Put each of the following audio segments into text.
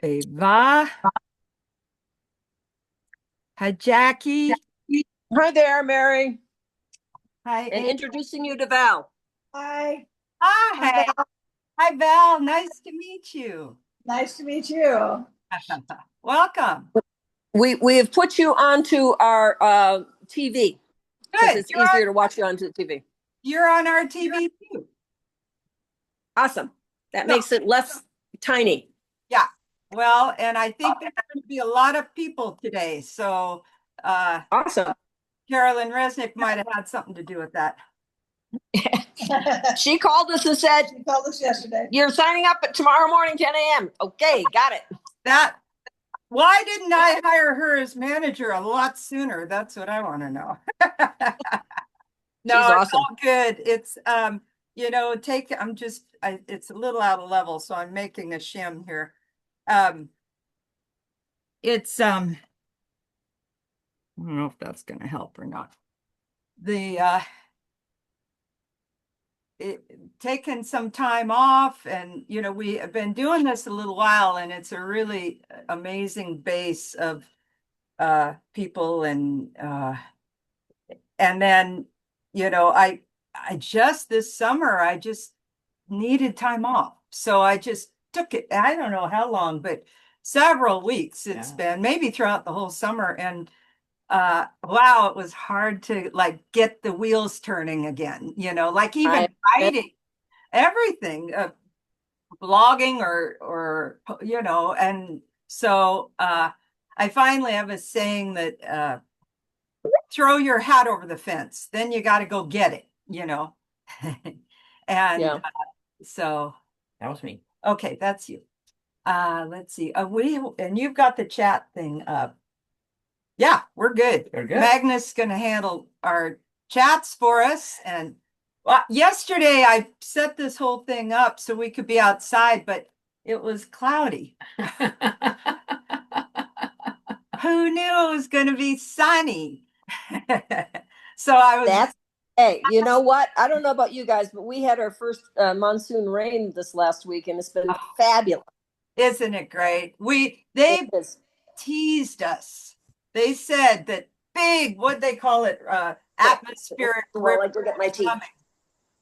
Ava. Hi, Jackie. Hi there, Mary, Hi, and Ava. introducing you to Val. Hi. Hi, Hi. Val. Hi, Val. Nice to meet you. Nice to meet you. Welcome. We have put you onto our TV because Good. it's easier to watch you onto the TV. You're on our TV too. Awesome. That No. makes it less tiny. Yeah. Well, and I think there's going to be a lot of people today. So Awesome. Carolyn Resnick might have had something to do with that. She called us and said, She called us yesterday. "You're signing up at tomorrow morning, 10 a.m." Okay, got it. Why didn't I hire her as manager a lot sooner? That's what I want to know. No, She's it's awesome. all good. It's it's a little out of level, so I'm making a shim here. It's I don't know if that's gonna help or not. Taken some time off, and we have been doing this a little while, and it's a really amazing base of people, and then I just this summer I just needed time off, so I just took it. I don't know how long, but several weeks it's been, maybe throughout the whole summer. And wow, it was hard to like get the wheels turning again, like even writing everything, blogging or and so I finally have a saying that throw your hat over the fence, then you got to go get it. And so That was me. okay, that's you. Let's see. And you've got the chat thing up. Yeah, we're good. We're good. Magnus gonna handle our chats for us. And yesterday I set this whole thing up so we could be outside, but it was cloudy. Who knew it was gonna be sunny? So I was. Hey, you know what? I don't know about you guys, but we had our first monsoon rain this last week, and it's been fabulous. Isn't it great? They teased us. They said that big, what'd they call it? Atmospheric Well, I get my tea. coming.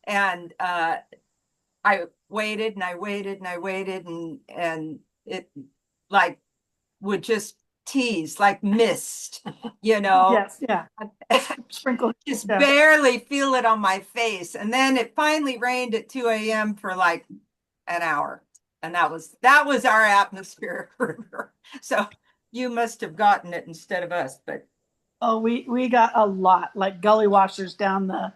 And I waited and I waited and I waited, and it like would just tease like mist, Yes, yeah. Sprinkle. Just barely feel it on my face. And then it finally rained at 2 a.m. for like an hour. And that was our atmospheric river. So you must have gotten it instead of us, but oh, we got a lot, like gully washers down the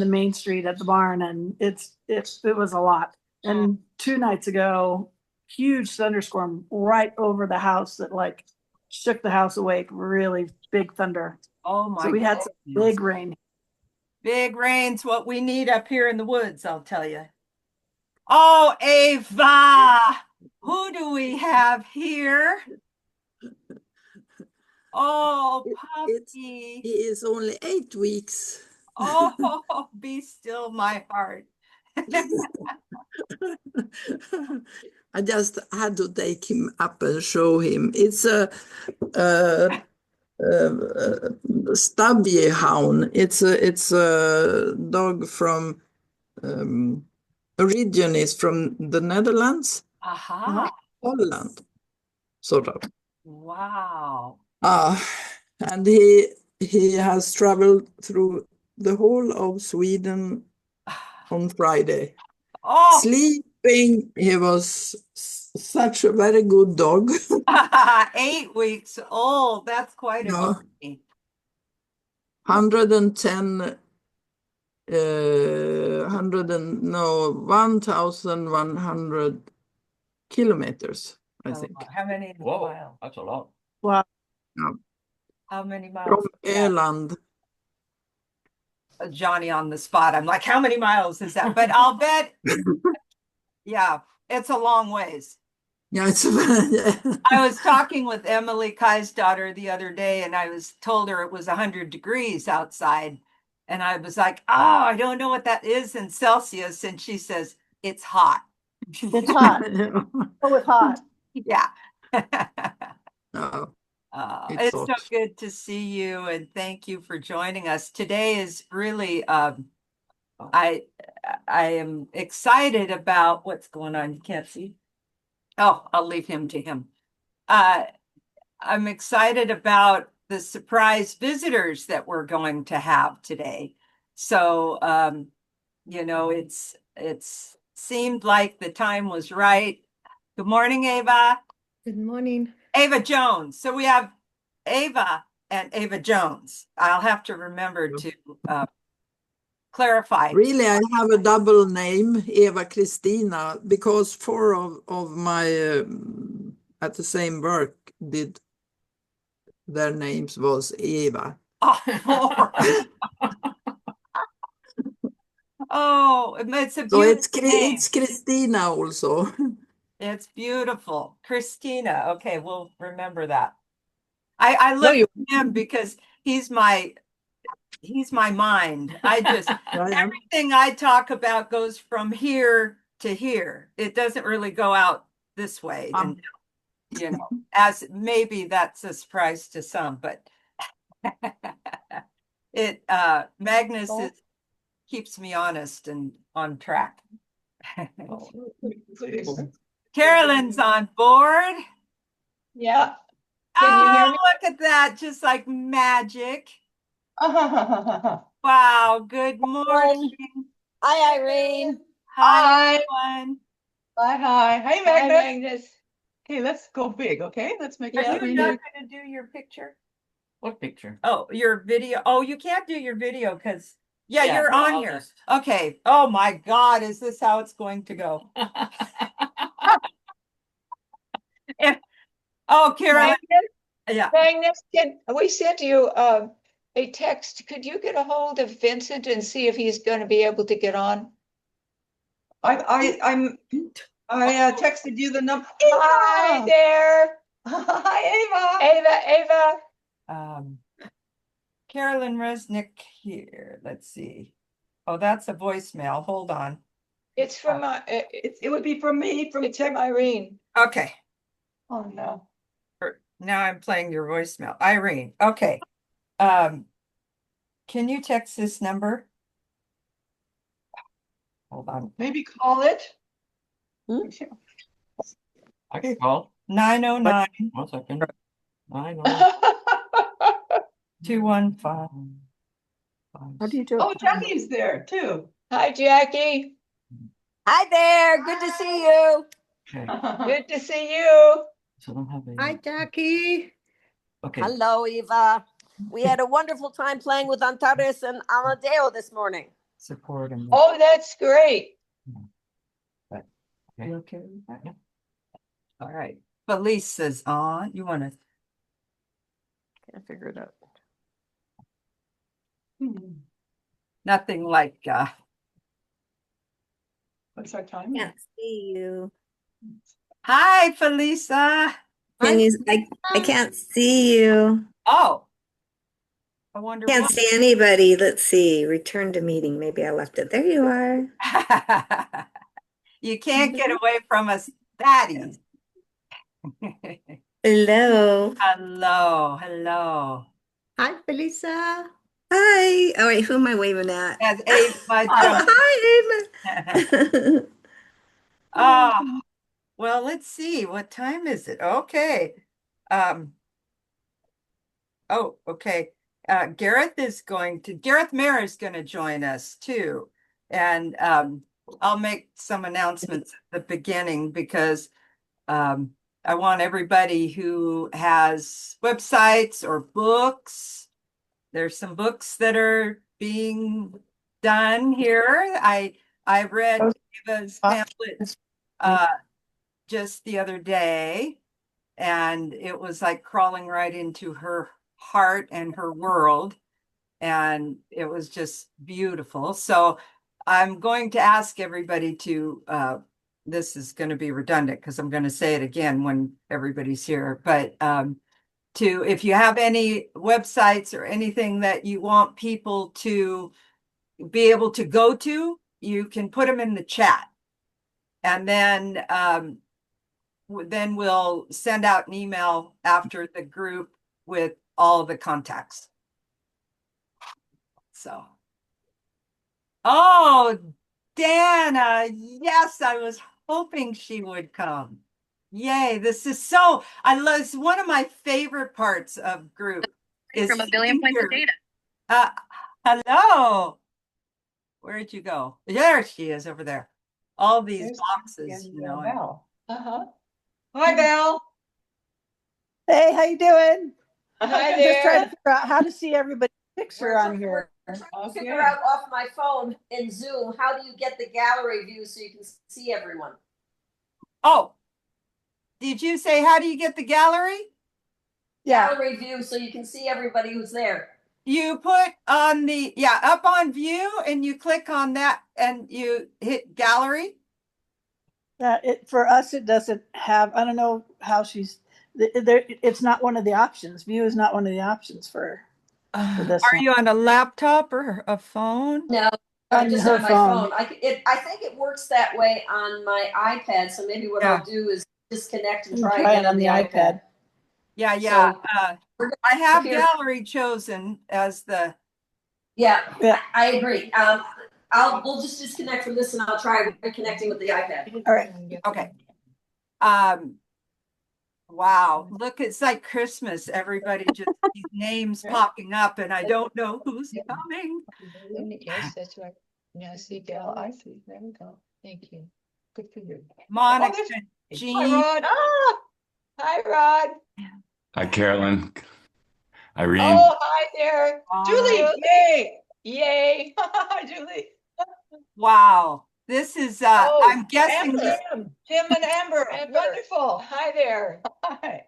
main street at the barn, and it was a lot. And 2 nights ago, huge thunderstorm right over the house that like shook the house awake. Really big thunder. Oh my! So we had some big rain. Big rain's what we need up here in the woods, I'll tell you. Oh, Ava, who do we have here? Oh, puppy. He is only 8 weeks. Oh, be still my heart. I just had to take him up and show him. It's a stubby hound. It's a dog from origin is from the Netherlands. Aha. Holland, sort of. Wow. And he has traveled through the whole of Sweden on Friday. Oh, Sleeping, he was such a very good dog. 8 weeks old. That's quite a journey. 110, 1,100 kilometers, I think. How many miles? That's a lot. Wow. Yeah. How many miles? From Öland. Johnny on the spot. I'm like, how many miles is that? But I'll bet, yeah, it's a long ways. Yeah, I was talking with Emily Kai's daughter the other day, and I told her it was 100 degrees outside. And I was like, oh, I don't know what that is in Celsius. And she says, it's hot. It's hot. Oh, it's hot. Yeah. No, it's It's so hot. good to see you and thank you for joining us. Today is really I I am excited about what's going on. You can't see. Oh, I'll leave him to him. Uh, I'm excited about the surprise visitors that we're going to have today. So, it's seemed like the time was right. Good morning, Ava. Good morning. Ava Jones. So we have Ava and Ava Jones. I'll have to remember to clarify. Really, I have a double name, Eva Kristina, because four of my at the same work did their names was Eva. Oh, oh, it's a So it's beautiful name. it's Kristina also. It's beautiful. Christina. Okay, we'll remember that. I look at him because he's my mind. Everything I talk about goes from here to here. It doesn't really go out this way. And as maybe that's a surprise to some, but Magnus keeps me honest and on track. Carolyn's on board. Yeah. Can you hear me? Look at that, just like magic. Wow, good morning. Hi, Irene. Hi, everyone. Hi. Hey, Hi, Magnus. Magnus. Okay, let's go big, okay? Let's make Are our you screen not big. going to do your picture? What picture? Oh, your video. Oh, you can't do your video because, yeah, Yeah, you're no, on I'll here. just- Okay. Oh my God, is this how it's going to go? Oh, Carolyn. Yeah. Magnus, we sent you a text. Could you get a hold of Vincent and see if he's going to be able to get on? I texted you the number. Hi there, Hi, Ava. Ava. Carolyn Resnick here. Let's see. Oh, that's a voicemail. Hold on. It's from It would be from me, from it's from Irene. Okay. Oh, no. Now I'm playing your voicemail. Irene. Okay. Can you text this number? Hold on. Maybe call it. I can call. 909 1 second. 9 215. How do you do it? Oh, Jackie's there too. Hi, Jackie. Hi there. Good to see you. Okay. Good to see you. So I don't have a. Hi, Jackie. Okay. Hello, Eva. We had a wonderful time playing with Antares and Amadeo this morning. Support him. Oh, that's great. You okay with that? Yeah. All right. Felisa's on. You want to? Can't figure it out. Nothing like What's our time? Can't see you. Hi, Felisa. Can you, I can't see you. Oh. I wonder Can't see anybody. Let's see. Return to meeting. Maybe I left it. There you are. You can't get away from us that easy. Hello. Hello. Hi, Felisa. Hi. Oh, wait, who am I waving at? As Ava Oh, hi, Ava. Oh, well, let's see. What time is it? Okay. Oh, okay. Gareth Mayer is going to join us too. And I'll make some announcements at the beginning because I want everybody who has websites or books. There's some books that are being done here. I read Eva's pamphlet just the other day, and it was like crawling right into her heart and her world, and it was just beautiful. So I'm going to ask everybody to this is going to be redundant because I'm going to say it again when everybody's here, but if you have any websites or anything that you want people to be able to go to, you can put them in the chat. And then then we'll send out an email after the group with all the contacts. So. Oh, Dana, yes, I was hoping she would come. Yay, this is so, I love, it's one of my favorite parts of group is From a billion sitting points of here. data. Hello. Where'd you go? There she is over there. All these There's boxes, and, you know. Val. Hi, Val. Hey, how you doing? Hi I'm just trying there. to figure out how to see everybody's picture on here. We're trying to Okay. figure out off my phone in Zoom, how do you get the gallery view so you can see everyone? Oh, did you say, how do you get the gallery? Yeah, Gallery view so you can see everybody who's there. You put on the, yeah, up on view and you click on that and you hit gallery. for us, it doesn't have, I don't know how there, it's not one of the options. View is not one of the options for this Are one. you on a laptop or a phone? No, On just her on my phone. phone. I think it works that way on my iPad. So maybe what Yeah. I'll do is disconnect and You can try try again it on the iPad. Yeah, yeah. So, I have here- gallery chosen as the, Yeah, Yeah. I agree. We'll just disconnect from this and I'll try reconnecting with the iPad. All right. okay. Wow, look, it's like Christmas. Everybody just these names popping up and I don't know who's coming. Yes, that's right. Now see, Oh, Val, I see. There we go. thank you. Good for you. Monica, there's- Hi, Jean. Rod. Hi, Rod. Hi, Carolyn. Irene. Oh, hi there. Julie, yay. Yay. Hi, Julie. Wow, this is, Oh, I'm guessing this. Tim and Amber. Amber. Wonderful. Hi there. Hi.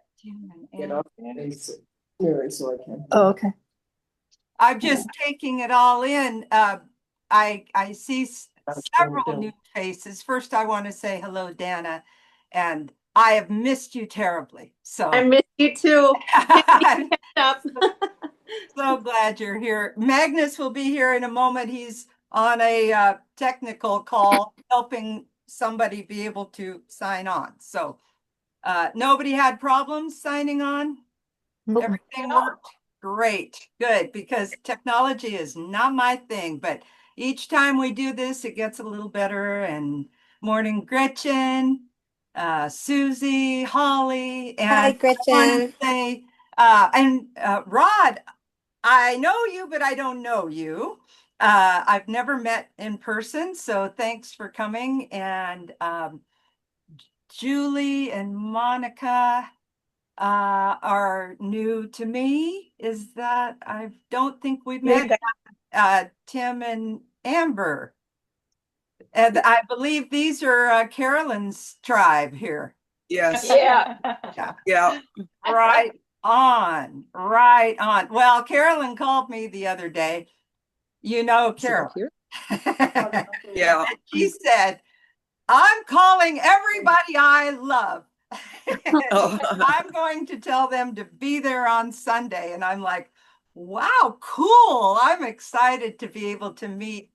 Oh, okay. I'm just taking it all in. I see several new faces. First, I want to say hello, Dana, and I have missed you terribly. So I miss you too. I'm Up. so glad you're here. Magnus will be here in a moment. He's on a technical call, helping somebody be able to sign on. So nobody had problems signing on. Everything worked great, good, because technology is not my thing, but each time we do this, it gets a little better. And morning, Gretchen, Susie, Holly, and Hi, I want Gretchen. to say, Rod, I know you, but I don't know you. I've never met in person, so thanks for coming. And Julie and Monica are new to me. Is that I don't think we've met Tim and Amber. And I believe these are Carolyn's tribe here. Yes, Yeah. yeah. Right on, right on. Well, Carolyn called me the other day. You know, Carolyn. Yeah. And she said, I'm calling everybody I love. Oh. I'm going to tell them to be there on Sunday. And I'm like, wow, cool. I'm excited to be able to meet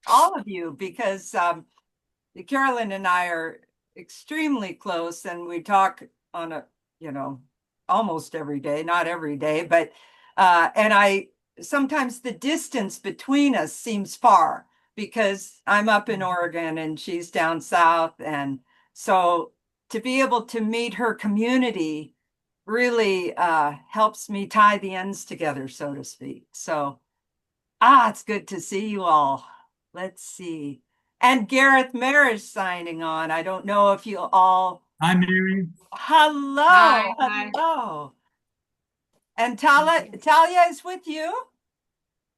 all of you because Carolyn and I are extremely close and we talk on a, almost every day, not every day, but, and sometimes the distance between us seems far because I'm up in Oregon and she's down south. And so to be able to meet her community really helps me tie the ends together, so to speak. So, it's good to see you all. Let's see. And Gareth Mayer is signing on. I don't know if you all. Hi, Mary. Hello. Hi, hi. Hello. And Talia is with you.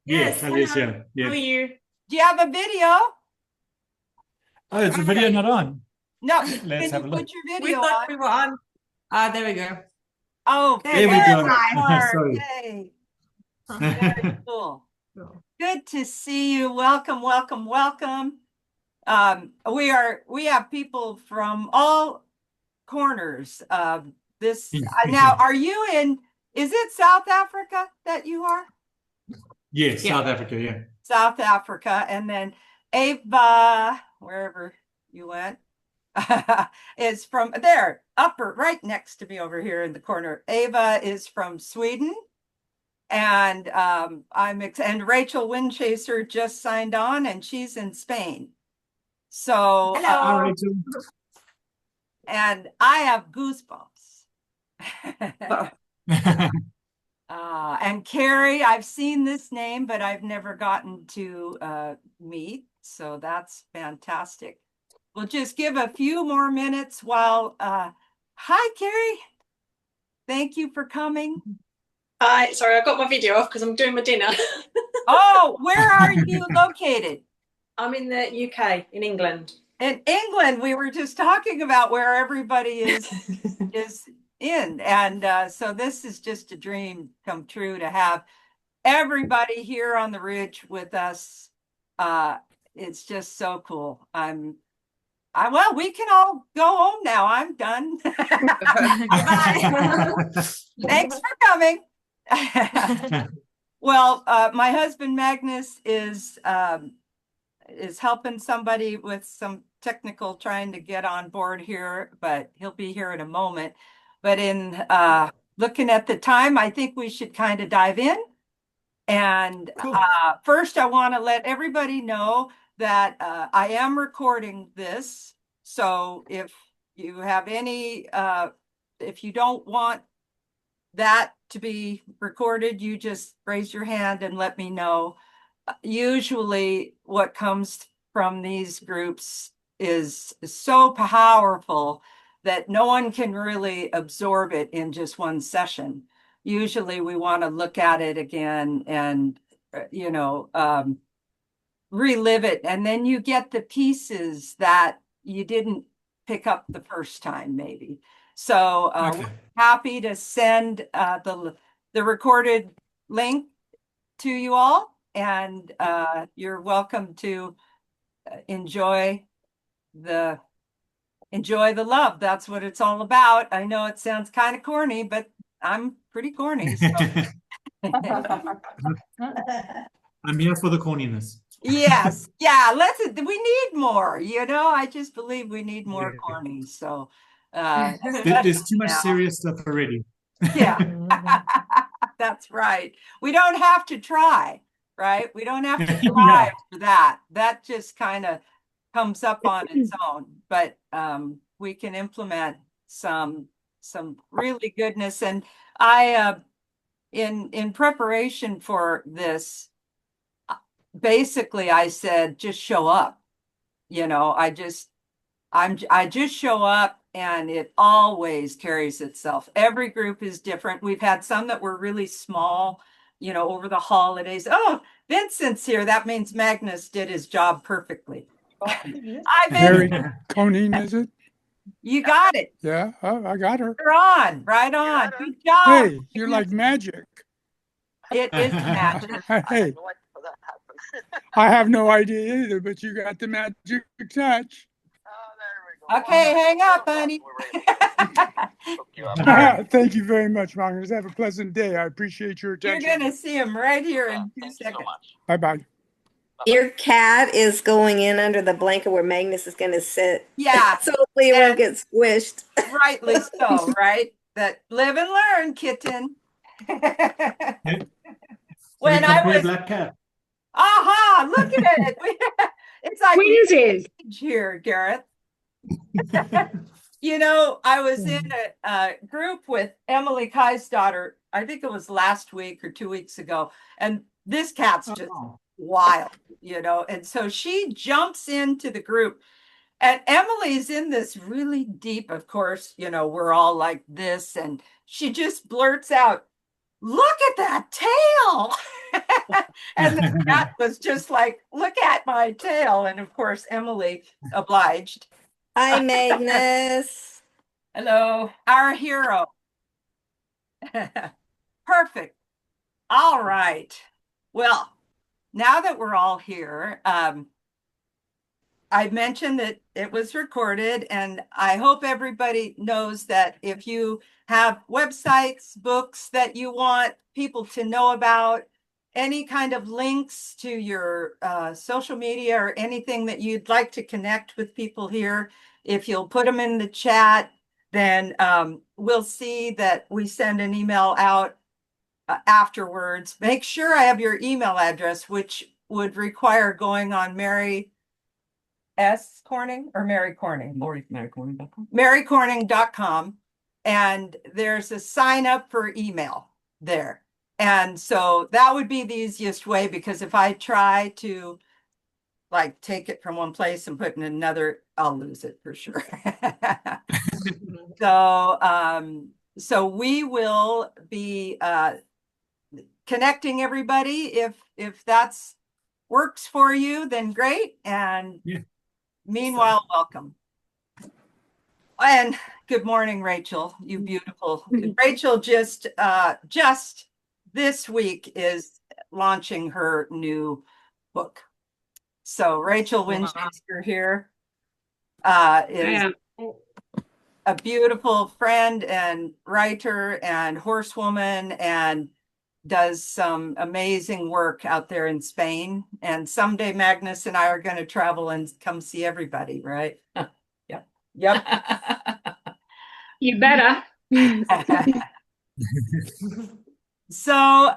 Yes, Alicia. How are Yes. you? Do you have a video? Oh, is the video not on? No. Let's Can have you a look. put your We video thought on? we were on. There we go. Oh, There we there go. you are. Sorry. Yay. Very cool. Good to see you. Welcome, welcome, welcome. We have people from all corners of this. Now, are you is it South Africa that you are? Yes, Yeah. South Africa, yeah. South Africa. And then Ava, wherever you went. is from there, upper, right next to me over here in the corner. Ava is from Sweden. And and Rachel Windchaser just signed on and she's in Spain. So Hi, Rachel. and I have goosebumps. And Carrie, I've seen this name, but I've never gotten to meet. So that's fantastic. We'll just give a few more minutes while, hi, Carrie. Thank you for coming. Hi, sorry, I got my video off because I'm doing my dinner. Oh, where are you located? I'm in the UK, in England. In England, we were just talking about where everybody is in. And so this is just a dream come true to have everybody here on the ridge with us. It's just so cool. Well, we can all go home now. I'm done. Thanks for coming. Well, my husband Magnus is helping somebody with some technical trying to get on board here, but he'll be here in a moment. But in looking at the time, I think we should kind of dive in. And first, I want to let everybody know that I am recording this. So if you have any, if you don't want that to be recorded, you just raise your hand and let me know. Usually what comes from these groups is so powerful that no one can really absorb it in just one session. Usually we want to look at it again and, relive it. And then you get the pieces that you didn't pick up the first time, maybe. So we're happy to send the recorded link to you all. And you're welcome to enjoy the love. That's what it's all about. I know it sounds kind of corny, but I'm pretty corny. So. I'm here for the corniness. Yes. Yeah. We need more, I just believe we need more corny. So there's too much serious stuff already. Yeah. That's right. We don't have to try, right? We don't have to try for that. That just kind of comes up on its own. But we can implement some really goodness. And I in preparation for this, basically I said just show up. I just show up and it always carries itself. Every group is different. We've had some that were really small, over the holidays. Oh, Vincent's here. That means Magnus did his job perfectly. Very Conine, is it? You got it. Yeah, I got her. You're on, right on. Good job. Hey, you're like magic. It is magic. Hey, I have no idea either, but you got the magic touch. Okay, hang up, honey. Thank you very much, Magnus. Have a pleasant day. I appreciate your attention. You're going to see him right here in 2 seconds. Bye-bye. Your cat is going in under the blanket where Magnus is going to sit. Yeah. So hopefully it won't get squished. Rightly so, right? That live and learn, kitten. When I was black cat. aha, look at it. It's like Squeezes. here, Gareth. I was in a group with Emily Kai's daughter. I think it was last week or 2 weeks ago. And this cat's just wild, and so she jumps into the group and Emily's in this really deep, of course, we're all like this. And she just blurts out, look at that tail. And the cat was just like, look at my tail. And of course, Emily obliged. Hi, Magnus. Hello, our hero. Perfect. All right. Well, now that we're all here, I mentioned that it was recorded, and I hope everybody knows that if you have websites, books that you want people to know about, any kind of links to your social media or anything that you'd like to connect with people here, if you'll put them in the chat, then we'll see that we send an email out afterwards. Make sure I have your email address, which would require going on Mary S. Corning or Mary Corning? MaryCorning.com. MaryCorning.com. And there's a sign up for email there. And so that would be the easiest way, because if I try to like take it from one place and put in another, I'll lose it for sure. So we will be connecting everybody. If that's works for you, then great. And Yeah. meanwhile, welcome. And good morning, Rachel. You beautiful. Rachel just this week is launching her new book. So Rachel Winchester here is a beautiful friend and writer and horsewoman, and does some amazing work out there in Spain. And someday Magnus and I are going to travel and come see everybody, right? Yep. Yep. You better. So,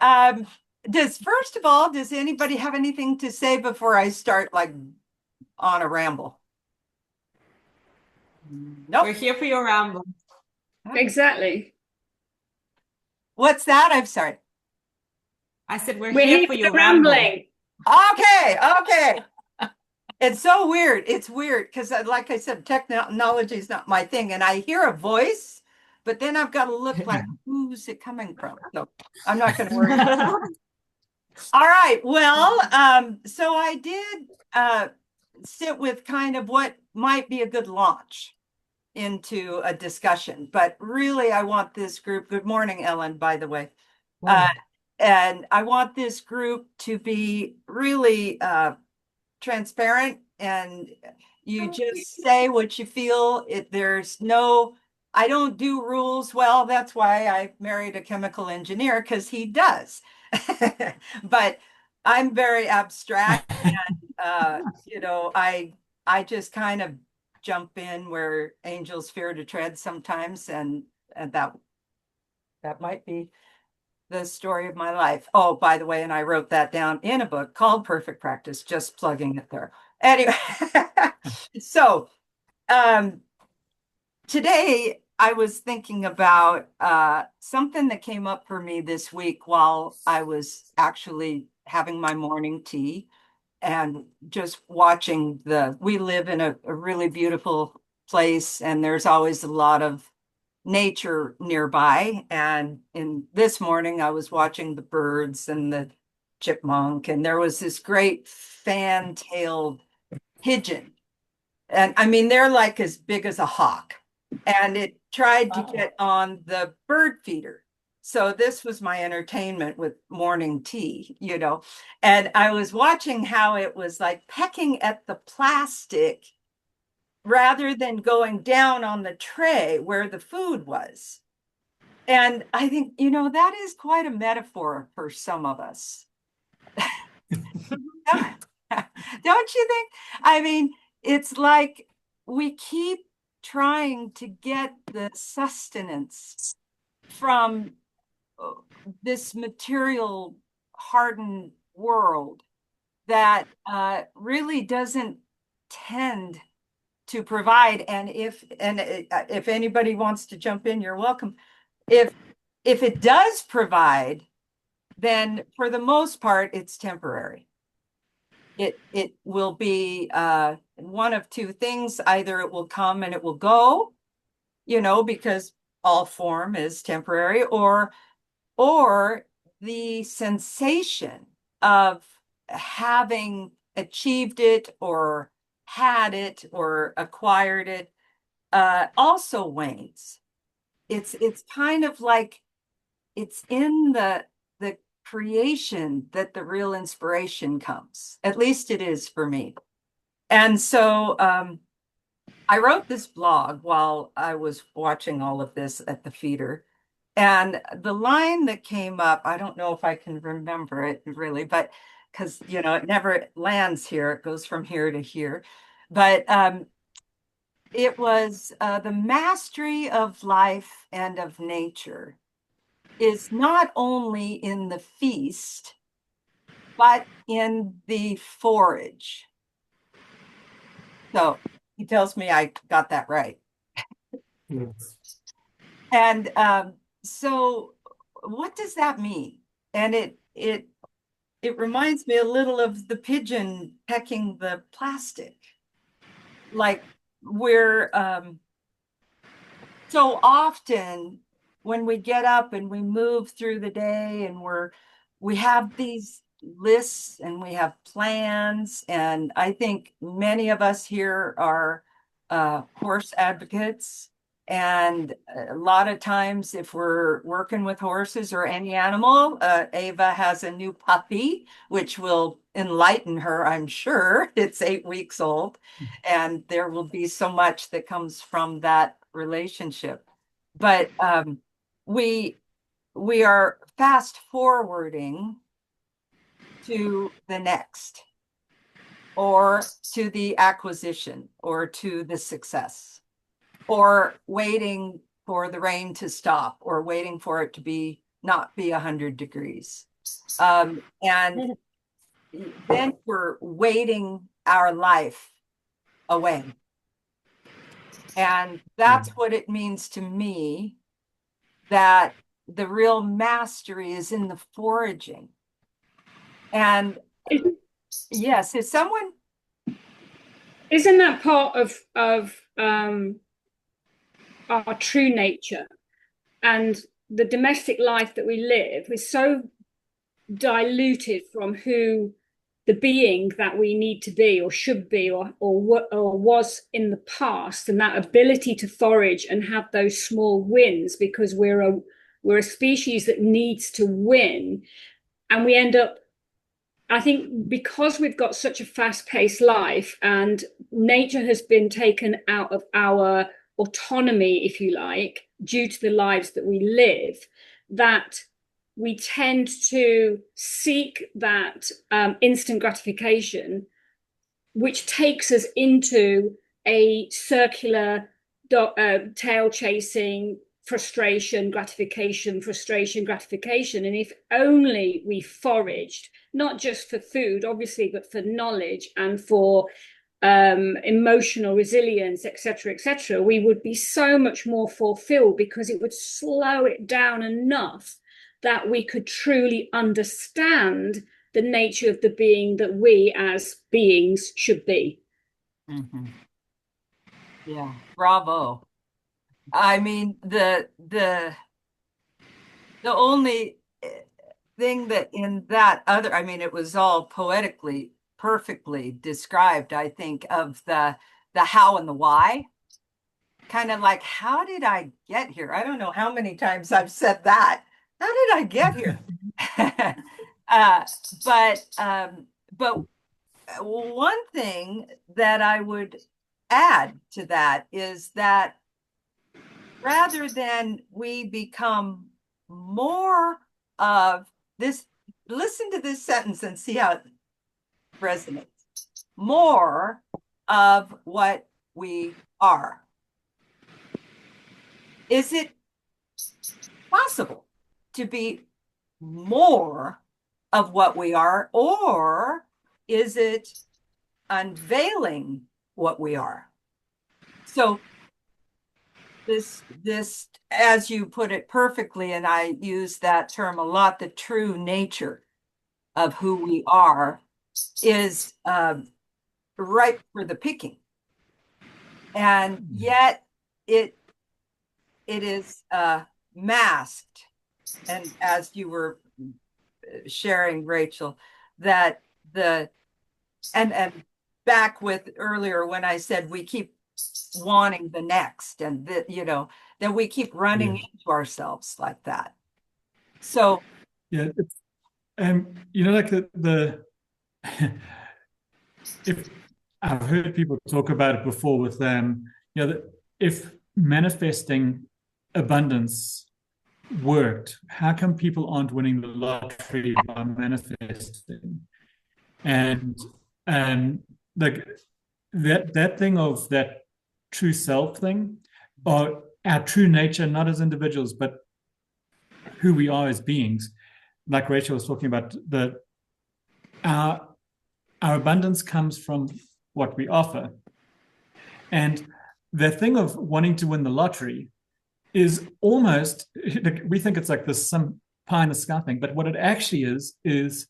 first of all, does anybody have anything to say before I start like on a ramble? Nope. We're here for your ramble. Exactly. What's that? I'm sorry. I said we're here for your rambling. Okay. It's so weird. It's weird because, like I said, technology is not my thing, and I hear a voice, but then I've got to look like, who's it coming from? So I'm not going to worry about it. All right. Well, so I did sit with kind of what might be a good launch into a discussion, but really I want this group, good morning, Ellen, by the way. And I want this group to be really transparent, and you just say what you feel. I don't do rules. Well, that's why I married a chemical engineer, because he does. But I'm very abstract, and I just kind of jump in where angels fear to tread sometimes, and that might be the story of my life. Oh, by the way, and I wrote that down in a book called Perfect Practice, just plugging it there. Anyway, so today I was thinking about something that came up for me this week while I was actually having my morning tea and just watching we live in a really beautiful place, and there's always a lot of nature nearby. And this morning I was watching the birds and the chipmunk, and there was this great fan-tailed pigeon. And I mean, they're like as big as a hawk. And it tried to get on the bird feeder. So this was my entertainment with morning tea, and I was watching how it was like pecking at the plastic rather than going down on the tray where the food was. And I think, that is quite a metaphor for some of us. Don't you think? I mean, it's like we keep trying to get the sustenance from this material hardened world that really doesn't tend to provide. And if anybody wants to jump in, you're welcome. If it does provide, then for the most part, it's temporary. It will be one of two things. Either it will come and it will go, because all form is temporary, or the sensation of having achieved it or had it or acquired it also wanes. It's kind of like it's in the creation that the real inspiration comes. At least it is for me. And so I wrote this blog while I was watching all of this at the feeder. And the line that came up, I don't know if I can remember it really, but because, you know, it never lands here, it goes from here to here. But it was the mastery of life and of nature is not only in the feast, but in the forage. So he tells me I got that right. And so what does that mean? And it reminds me a little of the pigeon pecking the plastic. Like we're so often when we get up and we move through the day and we have these lists and we have plans, and I think many of us here are horse advocates. And a lot of times, if we're working with horses or any animal, Ava has a new puppy, which will enlighten her, I'm sure. It's 8 weeks old, and there will be so much that comes from that relationship. But we are fast forwarding to the next, or to the acquisition, or to the success, or waiting for the rain to stop, or waiting for it to be not be 100 degrees. And then we're waiting our life away. And that's what it means to me, that the real mastery is in the foraging. And yes, if someone isn't that part of our true nature, and the domestic life that we live is so diluted from who the being that we need to be or should be or was in the past, and that ability to forage and have those small wins, because we're a species that needs to win. And we end up, I think, because we've got such a fast-paced life and nature has been taken out of our autonomy, if you like, due to the lives that we live, that we tend to seek that instant gratification, which takes us into a circular tail chasing, frustration, gratification, frustration, gratification. And if only we foraged, not just for food, obviously, but for knowledge and for emotional resilience, etc., we would be so much more fulfilled, because it would slow it down enough that we could truly understand the nature of the being that we as beings should be. Mm-hmm. Yeah, bravo. I mean, the only thing that in that other, I mean, it was all poetically, perfectly described, I think, of the how and the why. Kind of like, how did I get here? I don't know how many times I've said that. How did I get here? But one thing that I would add to that is that rather than we become more of this, listen to this sentence and see how it resonates. More of what we are. Is it possible to be more of what we are, or is it unveiling what we are? So this, as you put it perfectly, and I use that term a lot, the true nature of who we are is ripe for the picking. And yet it is masked. And as you were sharing, Rachel, that and back with earlier when I said we keep wanting the next, and that, you know, that we keep running into ourselves like that. So yeah, it's, you know, like the if I've heard people talk about it before with you know, if manifesting abundance worked, how come people aren't winning the lottery by manifesting? And like that thing of that true self thing, or our true nature, not as individuals, but who we are as beings. Like Rachel was talking about, our abundance comes from what we offer. And the thing of wanting to win the lottery is almost, we think it's like this some pie in the sky thing, but what it actually is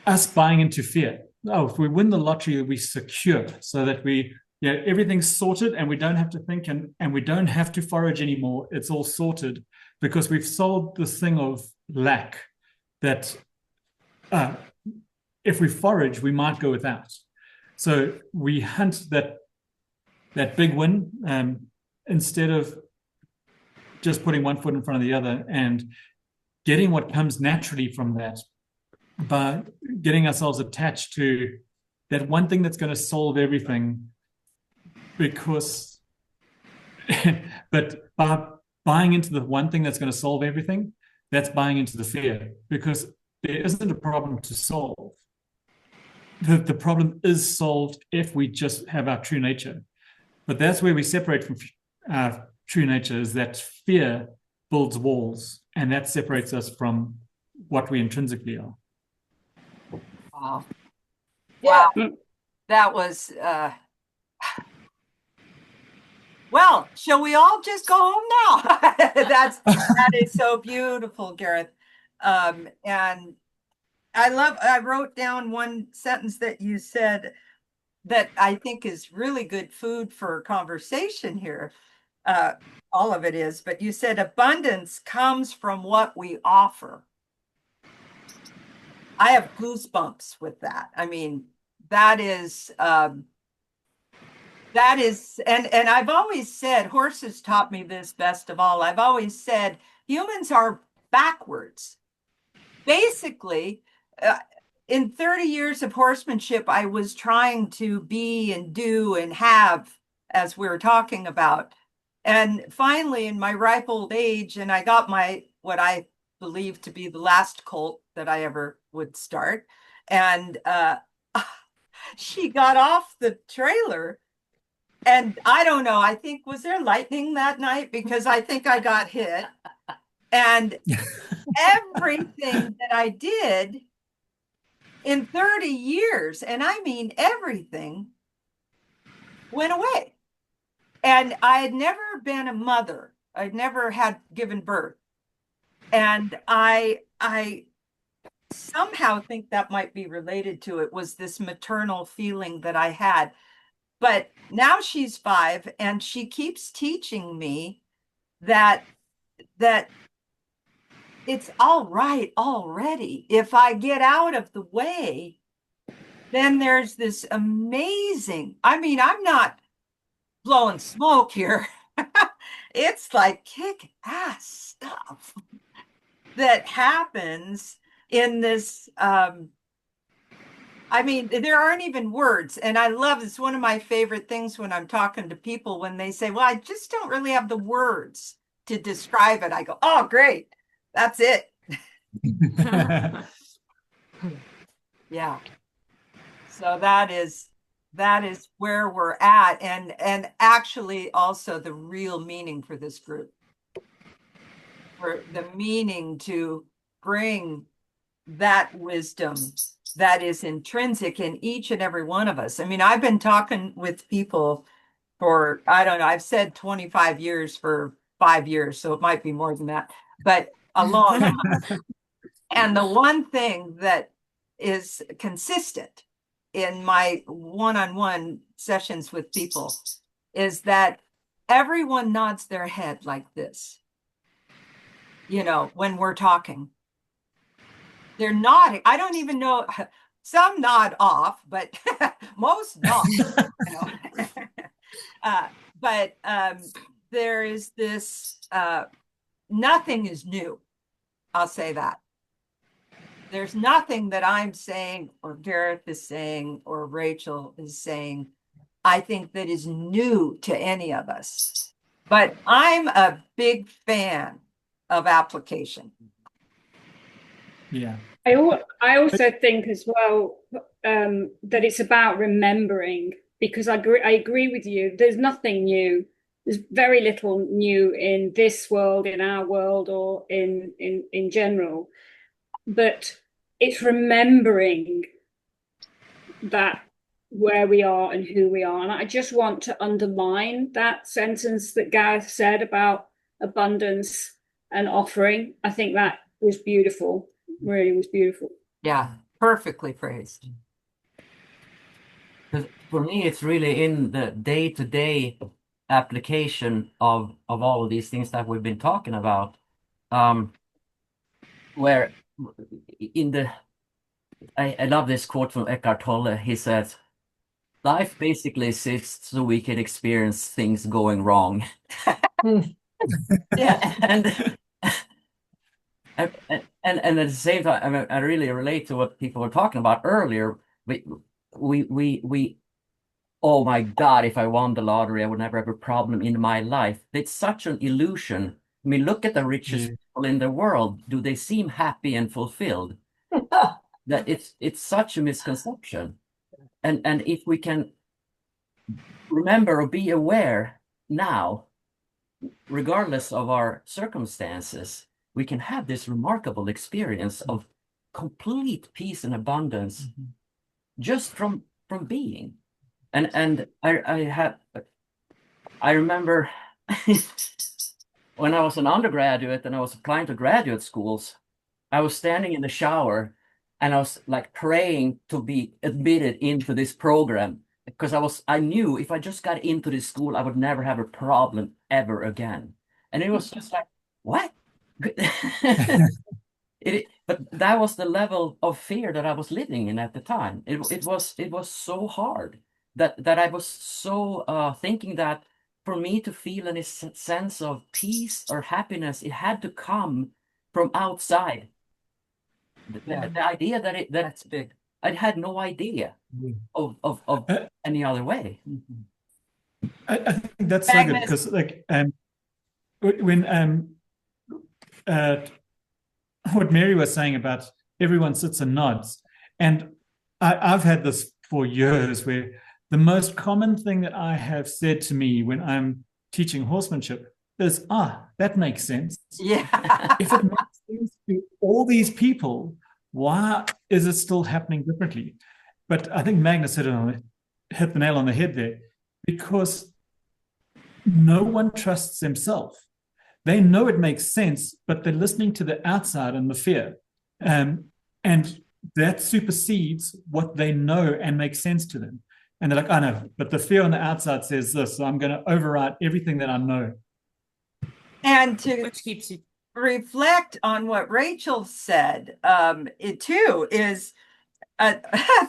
us buying into fear. Oh, if we win the lottery, we secure, so that everything's sorted and we don't have to think, and we don't have to forage anymore. It's all sorted because we've solved this thing of lack that if we forage, we might go without. So we hunt that big win instead of just putting one foot in front of the other and getting what comes naturally from that, by getting ourselves attached to that one thing that's going to solve everything. Because, but by buying into the one thing that's going to solve everything, that's buying into the fear, because there isn't a problem to solve. The problem is solved if we just have our true nature. But that's where we separate from our true nature, is that fear builds walls, and that separates us from what we intrinsically are. Wow. Yeah. Wow. That was, well, shall we all just go home now? That is so beautiful, Gareth. And I wrote down one sentence that you said that I think is really good food for conversation here. All of it is, but you said abundance comes from what we offer. I have goosebumps with that. I mean, that is, and I've always said, horses taught me this best of all. I've always said humans are backwards. Basically, in 30 years of horsemanship, I was trying to be and do and have, as we were talking about. And finally, in my ripe old age, and I got what I believe to be the last colt that I ever would start. And she got off the trailer. And I don't know, I think, was there lightning that night? Because I think I got hit. And everything that I did in 30 years, and I mean everything, went away. And I had never been a mother. I'd never had given birth. And I somehow think that might be related to it, was this maternal feeling that I had. But now she's 5, and she keeps teaching me that it's all right already. If I get out of the way, then there's this amazing, I mean, I'm not blowing smoke here. It's like kick-ass stuff that happens in this, I mean, there aren't even words. And I love, it's one of my favorite things when I'm talking to people, when they say, well, I just don't really have the words to describe it. I go, oh, great. That's it. Yeah. So that is where we're at. And actually also the real meaning for this group, for the meaning to bring that wisdom that is intrinsic in each and every one of us. I mean, I've been talking with people for, I don't know, I've said 25 years for 5 years, so it might be more than that, but a long time. And the one thing that is consistent in my one-on-one sessions with people is that everyone nods their head like this, you know, when we're talking. They're nodding. I don't even know. Some nod off, but most nod. You know? But there is this, nothing is new. I'll say that. There's nothing that I'm saying, or Gareth is saying, or Rachel is saying, I think that is new to any of us. But I'm a big fan of application. Yeah. I also think as well that it's about remembering, because I agree with you. There's nothing new. There's very little new in this world, in our world, or in general. But it's remembering that where we are and who we are. And I just want to underline that sentence that Gareth said about abundance and offering. I think that was beautiful. Really was beautiful. Yeah, perfectly phrased. Because for me, it's really in the day-to-day application of all of these things that we've been talking about, where in the I love this quote from Eckhart Tolle. He says, "Life basically exists so we can experience things going wrong." Yeah, and at the same time, I mean, I really relate to what people were talking about earlier. We oh my God, if I won the lottery, I would never have a problem in my life. It's such an illusion. I mean, look at the richest people in the world. Do they seem happy and fulfilled? That it's such a misconception. And if we can remember or be aware now, regardless of our circumstances, we can have this remarkable experience of complete peace and abundance just from being. And I remember when I was an undergraduate and I was applying to graduate schools, I was standing in the shower and I was like praying to be admitted into this program because I knew if I just got into this school, I would never have a problem ever again. And it was just like, what? But that was the level of fear that I was living in at the time. It was so hard that I was so thinking that for me to feel any sense of peace or happiness, it had to come from outside. The idea that's big. I had no idea of any other way. I think that's so good because like when what Mary was saying about everyone sits and nods, and I've had this for years where the most common thing that I have said to me when I'm teaching horsemanship is, that makes sense. Yeah. If it makes sense to all these people, why is it still happening differently? But I think Magnus hit the nail on the head there, because no one trusts themselves. They know it makes sense, but they're listening to the outside and the fear. And that supersedes what they know and makes sense to them. And they're like, I know, but the fear on the outside says this, so I'm going to override everything that I know. And to Which keeps you reflect on what Rachel said, it too is,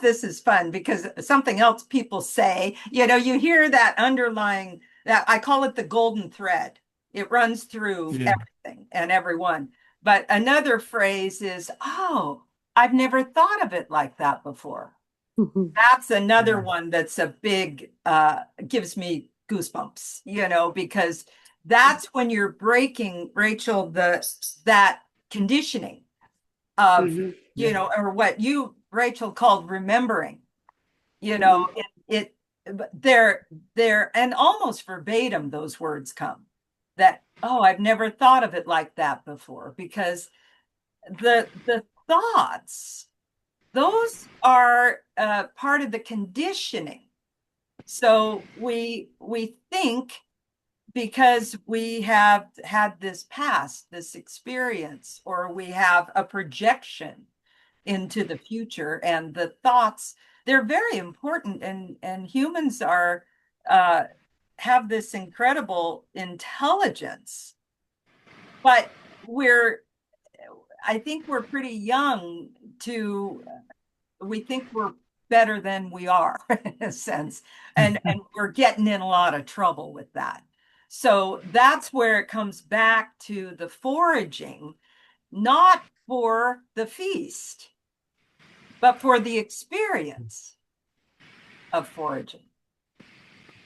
this is fun because something else people say, you hear that underlying, that I call it the golden thread. It runs through everything and everyone. But another phrase is, oh, I've never thought of it like that before. That's another one that's a big, gives me goosebumps, because that's when you're breaking, Rachel, that conditioning of, or what you, Rachel, called remembering, they're, and almost verbatim, those words come that, oh, I've never thought of it like that before, because the thoughts, those are part of the conditioning. So we think because we have had this past, this experience, or we have a projection into the future, and the thoughts, they're very important, and humans are have this incredible intelligence, but I think we're pretty young we think we're better than we are in a sense, and we're getting in a lot of trouble with that. So that's where it comes back to the foraging, not for the feast, but for the experience of foraging.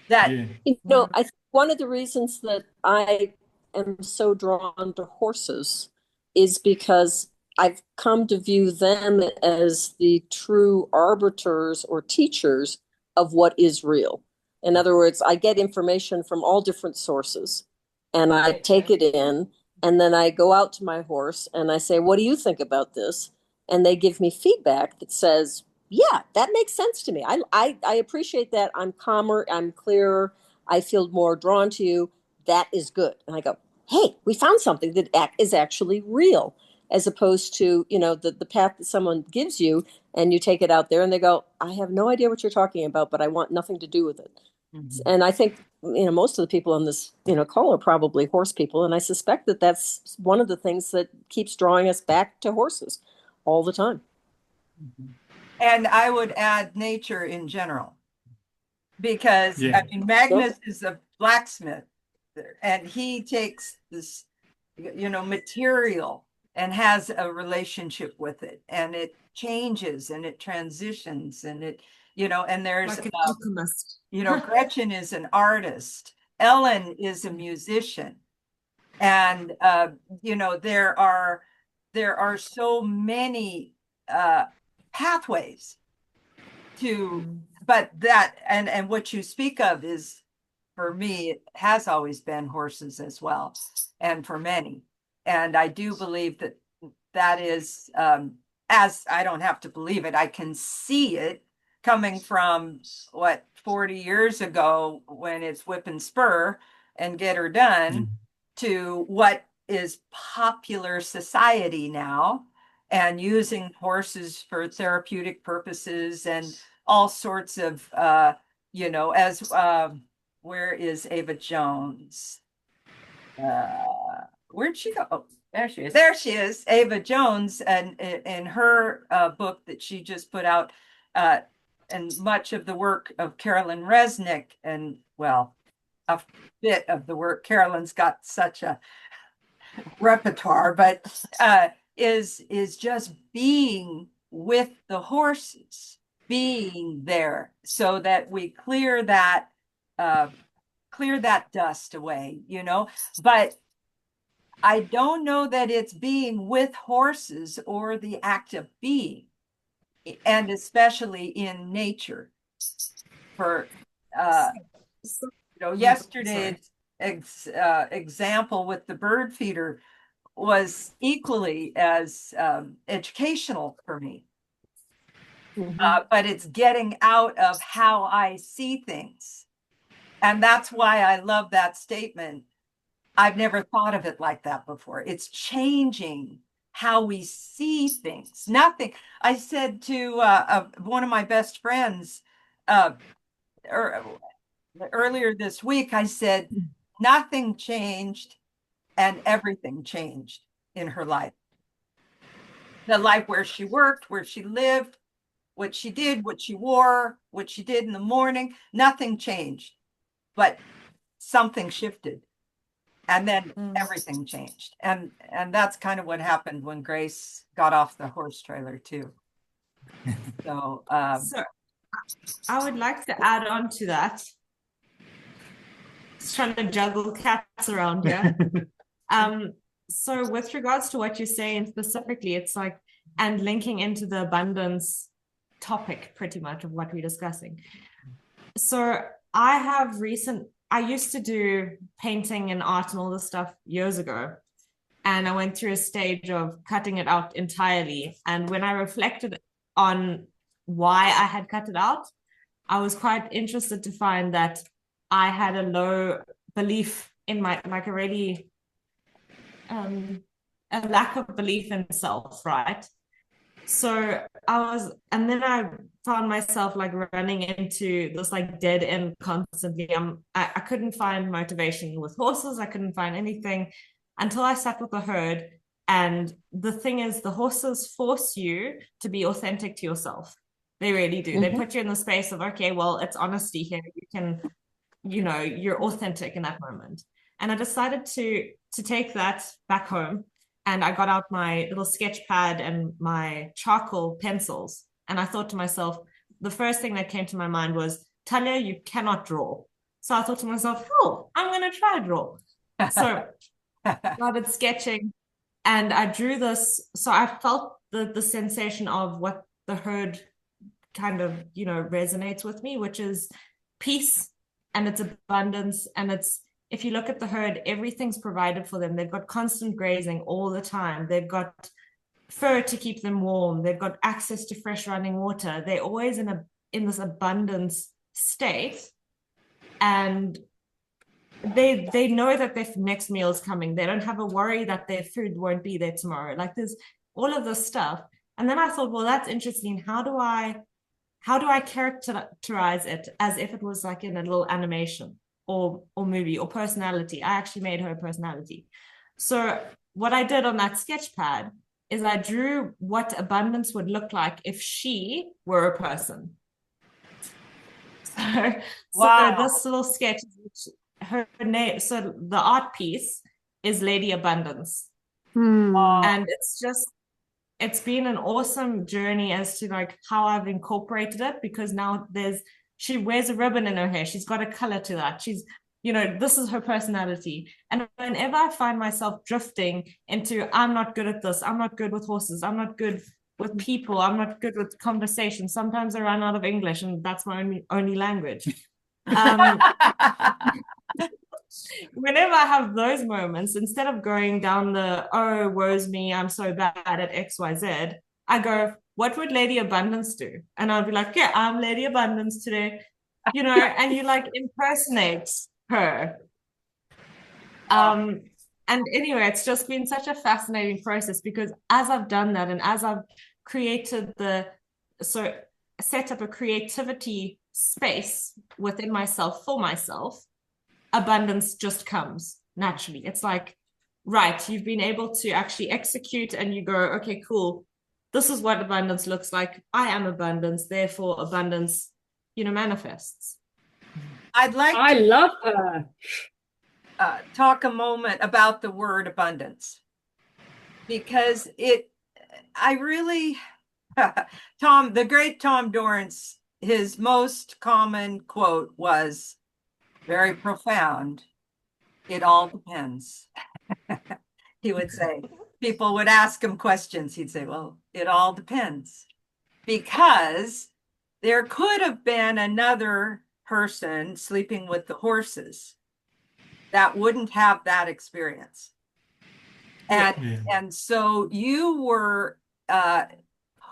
That Yeah. You know, I think one of the reasons that I am so drawn to horses is because I've come to view them as the true arbiters or teachers of what is real. In other words, I get information from all different sources and I take it in, and then I go out to my horse and I say, "What do you think about this?" And they give me feedback that says, "Yeah, that makes sense to me. I appreciate that. I'm calmer, I'm clearer, I feel more drawn to you. That is good." And I go, "Hey, we found something that is actually real," as opposed to, you know, the path that someone gives you and you take it out there and they go, "I have no idea what you're talking about, but I want nothing to do with it." And I think, you know, most of the people on this, you know, call are probably horse people. And I suspect that that's one of the things that keeps drawing us back to horses all the time. And I would add nature in general. Because Yeah. I mean, Magnus is a blacksmith and he takes this, you know, material and has a relationship with it, and it changes and it transitions and it, you know, and there's, Like an alchemist. you know, Gretchen is an artist, Ellen is a musician, and you know, there are so many pathways to, but that, and what you speak of is, for me, it has always been horses as well, and for many. And I do believe that that is, as I don't have to believe it, I can see it coming from what, 40 years ago, when it's whip and spur and get her done, to what is popular society now, and using horses for therapeutic purposes and all sorts of, you know, as, where is Ava Jones? Where'd she go? Oh, there she is. There she is, Ava Jones, and in her book that she just put out, and much of the work of Carolyn Resnick, and well, a bit of the work. Carolyn's got such a repertoire, but is just being with the horses, being there, so that we clear that dust away, you know. But I don't know that it's being with horses or the act of being, and especially in nature. For you know, yesterday's example with the bird feeder was equally as educational for me. But it's getting out of how I see things. And that's why I love that statement. I've never thought of it like that before. It's changing how we see things. Nothing. I said to one of my best friends earlier this week, I said, nothing changed and everything changed in her life. The life where she worked, where she lived, what she did, what she wore, what she did in the morning, nothing changed, but something shifted. And then everything changed. And that's kind of what happened when Grace got off the horse trailer too. So, so I would like to add on to that. Just trying to juggle cats around here. So with regards to what you're saying specifically, it's like, and linking into the abundance topic pretty much of what we're discussing. So I used to do painting and art and all this stuff years ago. And I went through a stage of cutting it out entirely. And when I reflected on why I had cut it out, I was quite interested to find that I had a low belief in my, like a really, a lack of belief in self, right? So and then I found myself like running into this like dead end constantly. I couldn't find motivation with horses. I couldn't find anything until I sat with the herd. And the thing is, the horses force you to be authentic to yourself. They really do. They put you in the space of, okay, well, it's honesty here. You can, you know, you're authentic in that moment. And I decided to take that back home. And I got out my little sketch pad and my charcoal pencils. And I thought to myself, the first thing that came to my mind was, Talia, you cannot draw. So I thought to myself, oh, I'm going to try draw. So started sketching and I drew this. So I felt the sensation of what the herd kind of, resonates with me, which is peace and it's abundance. And it's, if you look at the herd, everything's provided for them. They've got constant grazing all the time. They've got fur to keep them warm. They've got access to fresh running water. They're always in this abundance state. And they know that their next meal is coming. They don't have a worry that their food won't be there tomorrow. Like there's all of this stuff. And then I thought, well, that's interesting. How do I characterize it as if it was like in a little animation or movie or personality? I actually made her a personality. So what I did on that sketch pad is I drew what abundance would look like if she were a person. So this little sketch, her name, so the art piece is Lady Abundance. And it's been an awesome journey as to like how I've incorporated it, because now she wears a ribbon in her hair. She's got a color to that. She's, this is her personality. And whenever I find myself drifting into, I'm not good at this, I'm not good with horses, I'm not good with people, I'm not good with conversation. Sometimes I run out of English and that's my only language. Whenever I have those moments, instead of going down the, oh, woe's me, I'm so bad at XYZ, I go, what would Lady Abundance do? And I'll be like, yeah, I'm Lady Abundance today, and you like impersonate her. And anyway, it's just been such a fascinating process, because as I've done that and as I've created set up a creativity space within myself for myself, abundance just comes naturally. It's like, right, you've been able to actually execute and you go, okay, cool. This is what abundance looks like. I am abundance. Therefore, abundance, manifests. I love her. Talk a moment about the word abundance, because Tom, the great Tom Dorrance, his most common quote was very profound. It all depends. He would say, people would ask him questions. He'd say, well, it all depends, because there could have been another person sleeping with the horses that wouldn't have that experience. And so you were,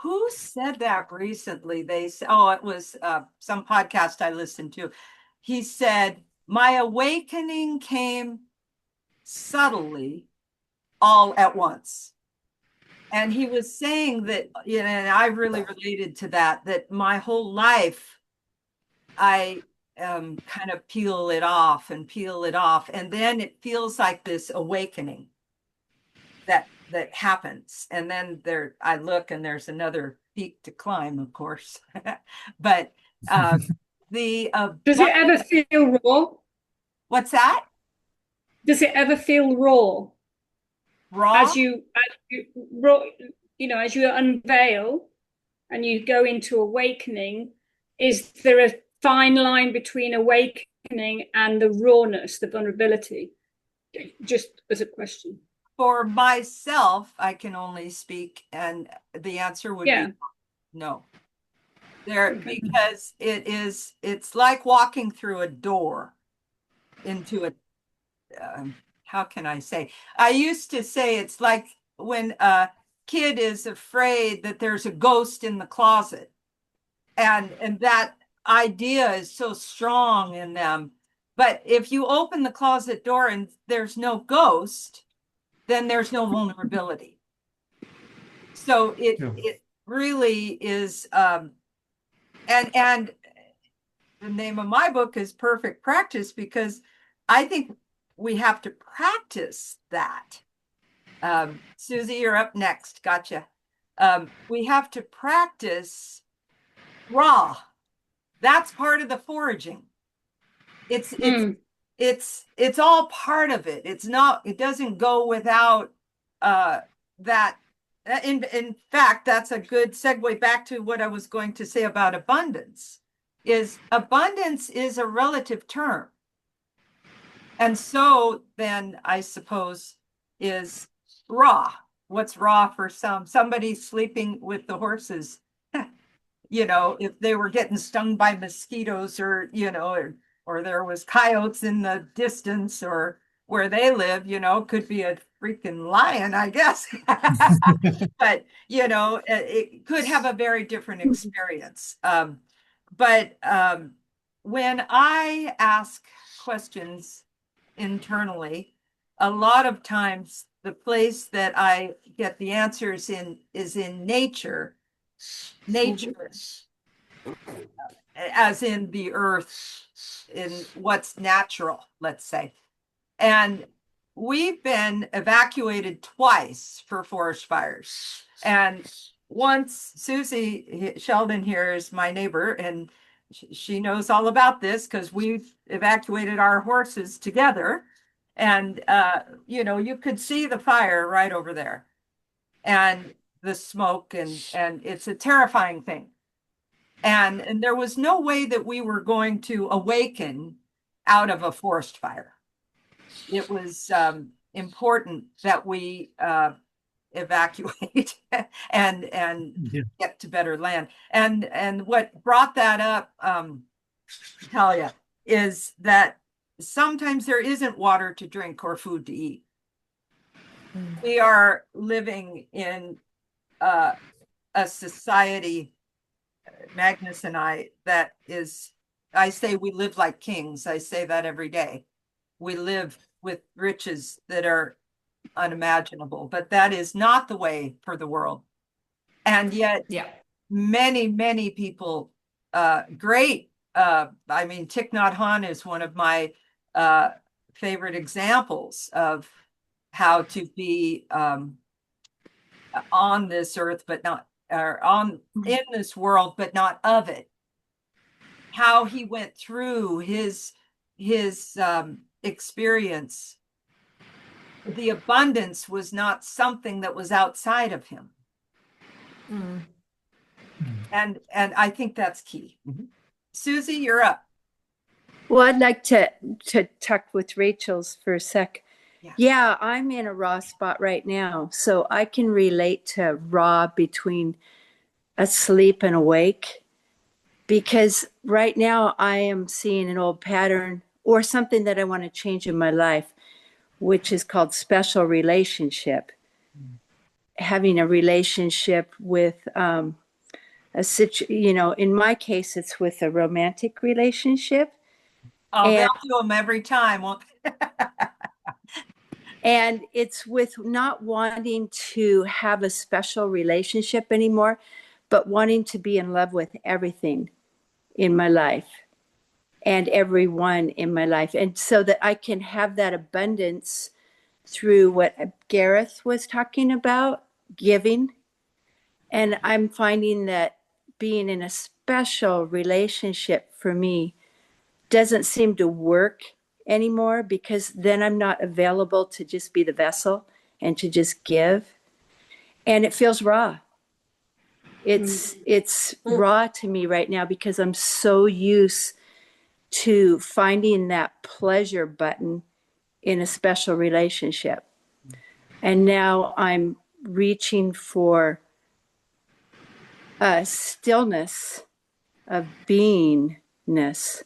who said that recently? They said, it was some podcast I listened to. He said, my awakening came subtly all at once. And he was saying that, and I really related to that my whole life, I kind of peel it off. And then it feels like this awakening that happens. And then I look and there's another peak to climb, of course. But does it ever feel raw? What's that? Does it ever feel raw? Raw? As you unveil and you go into awakening, is there a fine line between awakening and the rawness, the vulnerability? Just as a question. For myself, I can only speak, and the answer would be no. Because it's like walking through a door into how can I say? I used to say it's like when a kid is afraid that there's a ghost in the closet, and that idea is so strong in them. But if you open the closet door and there's no ghost, then there's no vulnerability. So it really is, and the name of my book is Perfect Practice, because I think we have to practice that. Susie, you're up next. Gotcha. We have to practice raw. That's part of the foraging. It's all part of it. It doesn't go without that. In fact, that's a good segue back to what I was going to say about abundance. Abundance is a relative term. And so then I suppose is raw. What's raw for some? Somebody sleeping with the horses. You know, if they were getting stung by mosquitoes or, you know, or there was coyotes in the distance or where they live, you know, could be a freaking lion, I guess. But, you know, it could have a very different experience. But when I ask questions internally, a lot of times the place that I get the answers in is in nature. Nature, as in the earth, in what's natural, let's say. And we've been evacuated twice for forest fires. And once Susie Sheldon here is my neighbor, and she knows all about this because we've evacuated our horses together. And, you know, you could see the fire right over there and the smoke, and it's a terrifying thing. And there was no way that we were going to awaken out of a forest fire. It was important that we evacuate and get to better land. And what brought that up, tell you, is that sometimes there isn't water to drink or food to eat. We are living in a society, Magnus and I, that is, I say we live like kings. I say that every day. We live with riches that are unimaginable, but that is not the way for the world. And yet, many, many people, great. I mean, Thich Nhat Hanh is one of my favorite examples of how to be on this earth, but not, or in this world, but not of it. How he went through his experience. The abundance was not something that was outside of him. And I think that's key. Susie, you're up. Well, I'd like to talk with Rachel's for a sec. Yeah, I'm in a raw spot right now, so I can relate to raw between asleep and awake, because right now I am seeing an old pattern or something that I want to change in my life, which is called special relationship. Having a relationship with you know, in my case, it's with a romantic relationship. Oh, they'll do them every time, won't they? And it's with not wanting to have a special relationship anymore, but wanting to be in love with everything in my life and everyone in my life. And so that I can have that abundance through what Gareth was talking about, giving. And I'm finding that being in a special relationship for me doesn't seem to work anymore, because then I'm not available to just be the vessel and to just give. And it feels raw. It's raw to me right now because I'm so used to finding that pleasure button in a special relationship. And now I'm reaching for a stillness of beingness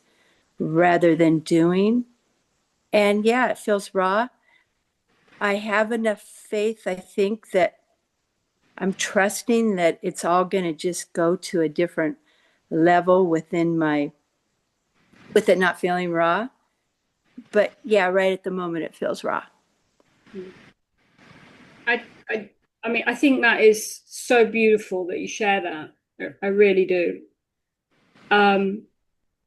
rather than doing. And yeah, it feels raw. I have enough faith, I think, that I'm trusting that it's all going to just go to a different level within my, with it not feeling raw. But yeah, right at the moment, it feels raw. I mean, I think that is so beautiful that you share that. I really do.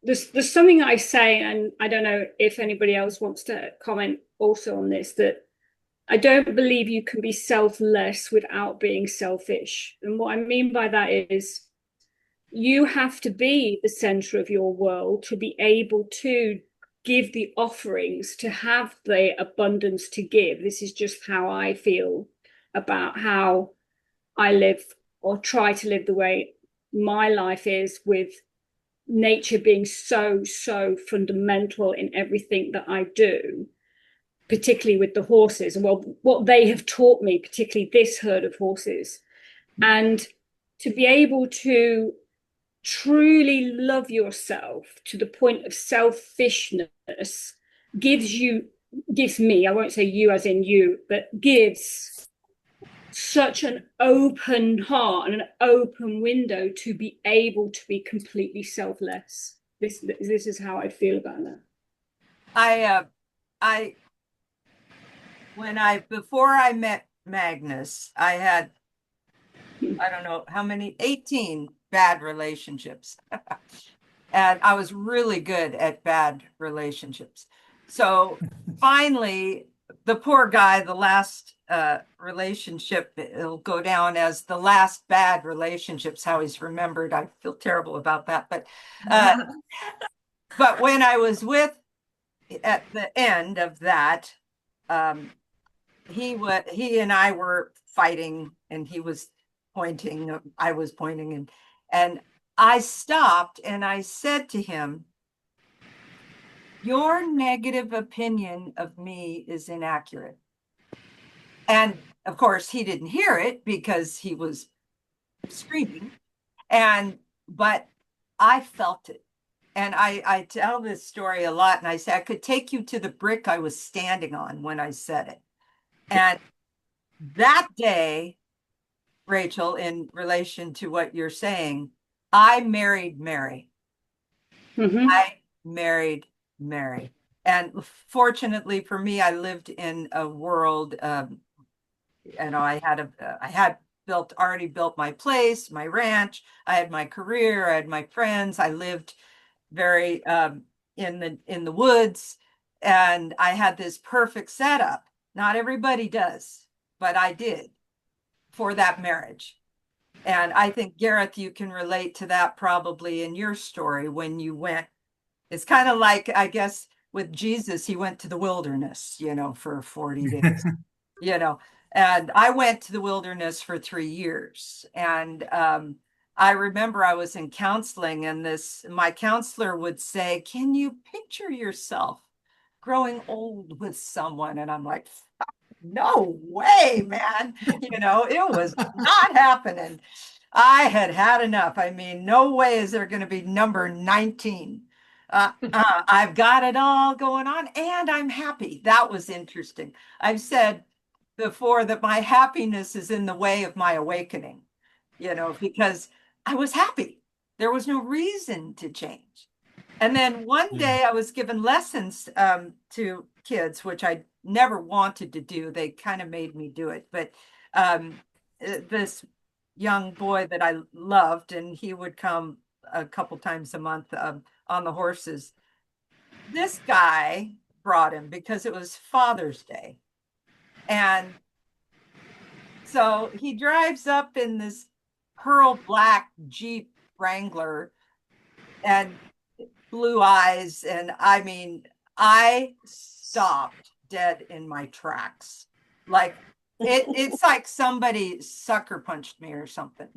There's something that I say, and I don't know if anybody else wants to comment also on this, that I don't believe you can be selfless without being selfish. And what I mean by that is you have to be the center of your world to be able to give the offerings, to have the abundance to give. This is just how I feel about how I live or try to live the way my life is, with nature being so, so fundamental in everything that I do, particularly with the horses, and well, what they have taught me, particularly this herd of horses, and to be able to truly love yourself to the point of selfishness gives me, I won't say you as in you, but gives such an open heart and an open window to be able to be completely selfless. This is how I feel about that. Before I met Magnus, I had, I don't know how many, 18 bad relationships. And I was really good at bad relationships. So finally, the poor guy, the last relationship, it'll go down as the last bad relationships, how he's remembered. I feel terrible about that. But when I was at the end of that, he and I were fighting, and he was pointing, I was pointing, and I stopped and I said to him, "Your negative opinion of me is inaccurate." And of course, he didn't hear it because he was screaming. But I felt it. And I tell this story a lot, and I say I could take you to the brick I was standing on when I said it. And that day, Rachel, in relation to what you're saying, I married Mary. I married Mary. And fortunately for me, I lived in a world, I had already built my place, my ranch. I had my career, I had my friends. I lived very in the woods, and I had this perfect setup. Not everybody does, but I did for that marriage. And I think, Gareth, you can relate to that probably in your story when you went. It's kind of like, I guess, with Jesus, he went to the wilderness, for 40 days, and I went to the wilderness for 3 years. And I remember I was in counseling, and my counselor would say, "Can you picture yourself growing old with someone?" And I'm like, "No way, man." It was not happening. I had had enough. I mean, no way is there going to be number 19. I've got it all going on, and I'm happy. That was interesting. I've said before that my happiness is in the way of my awakening, because I was happy. There was no reason to change. And then one day I was given lessons to kids, which I never wanted to do. They kind of made me do it. But this young boy that I loved, and he would come a couple times a month on the horses. This guy brought him because it was Father's Day. And so he drives up in this pearl black Jeep Wrangler and blue eyes. And I mean, I stopped dead in my tracks. Like it's like somebody sucker punched me or something.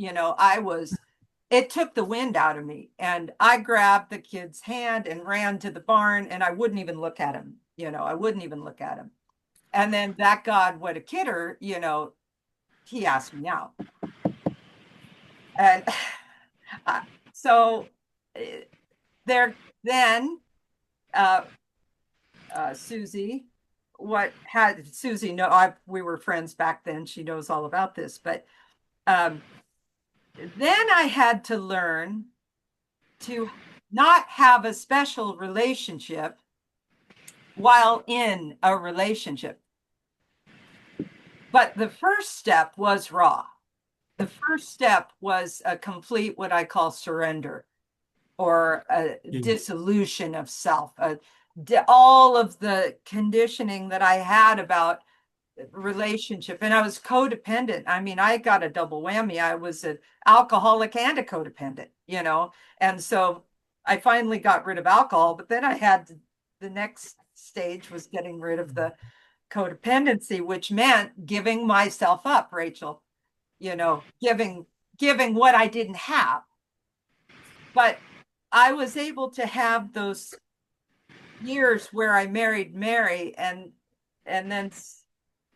It took the wind out of me. And I grabbed the kid's hand and ran to the barn, and I wouldn't even look at him. I wouldn't even look at him. And then that God, what a kidder, he asked me out. And so then Susie, we were friends back then. She knows all about this. But then I had to learn to not have a special relationship while in a relationship. But the first step was raw. The first step was a complete, what I call surrender, or a dissolution of self. All of the conditioning that I had about relationship, and I was codependent. I mean, I got a double whammy. I was an alcoholic and a codependent, and so I finally got rid of alcohol, but then I had the next stage was getting rid of the codependency, which meant giving myself up, Rachel, giving what I didn't have. But I was able to have those years where I married Mary, and then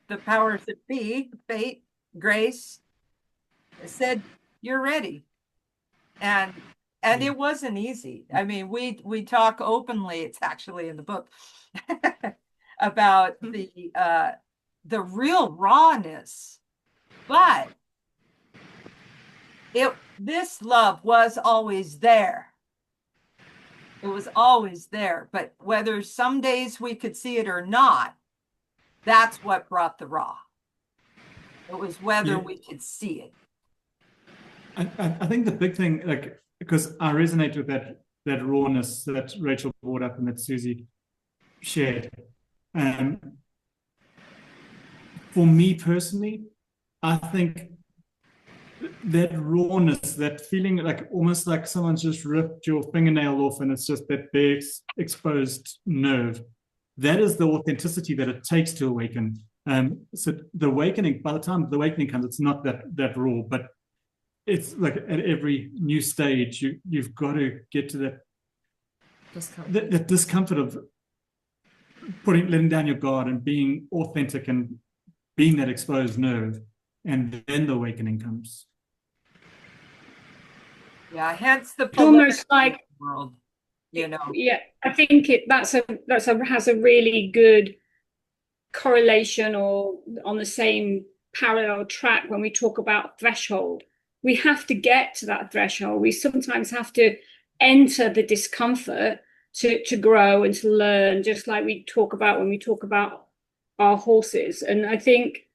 the powers that be, fate, grace, said, "You're ready." And it wasn't easy. I mean, we talk openly, it's actually in the book, about the real rawness, but this love was always there. It was always there, but whether some days we could see it or not, that's what brought the raw. It was whether we could see it. I think the big thing, like, because I resonate with that rawness that Rachel brought up and that Susie shared. For me personally, I think that rawness, that feeling like almost like someone's just ripped your fingernail off and it's just that big exposed nerve. That is the authenticity that it takes to awaken. So the awakening, by the time the awakening comes, it's not that raw, but it's like at every new stage, you've got to get to that discomfort of letting down your guard and being authentic and being that exposed nerve, and then the awakening comes. Yeah, hence the almost like world, you know. Yeah, I think has a really good correlation or on the same parallel track when we talk about threshold. We have to get to that threshold. We sometimes have to enter the discomfort to grow and to learn, just like we talk about when we talk about our horses. And I think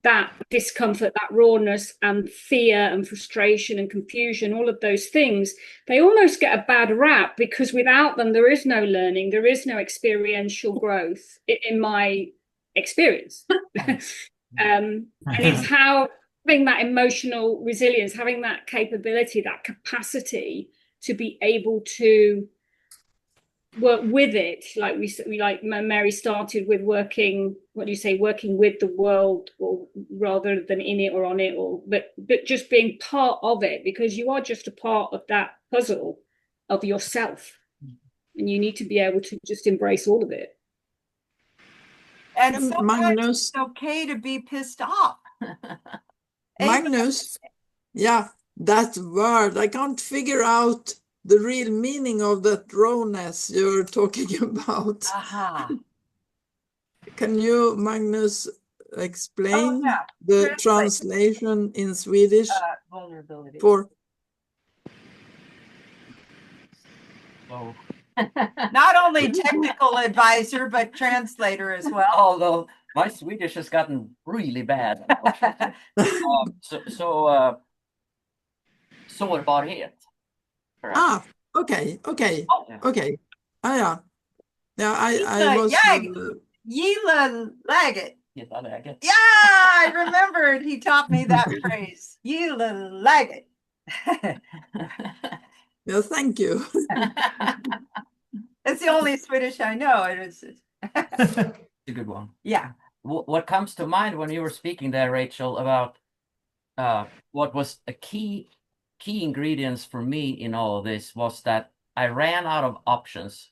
that discomfort, that rawness and fear and frustration and confusion, all of those things, they almost get a bad rap because without them, there is no learning, there is no experiential growth, in my experience. And it's how having that emotional resilience, having that capability, that capacity to be able to work with it, like we like Mary started with working with the world, or rather than in it or on it, or but just being part of it, because you are just a part of that puzzle of yourself, and you need to be able to just embrace all of it. And sometimes it's okay to be pissed off. Magnus, yeah, that word, I can't figure out the real meaning of that rawness you're talking about. Can you, Magnus, explain the translation in Swedish? Vulnerability. For not only technical advisor, but translator as well. Although my Swedish has gotten really bad. Sårbarhet. Okay. Yeah. I was... Gilla läget. Yeah, I remembered. He taught me that phrase. Gilla läget. Yeah, thank you. It's the only Swedish I know. It's a good one. Yeah. What comes to mind when you were speaking there, Rachel, about what was a key ingredients for me in all of this was that I ran out of options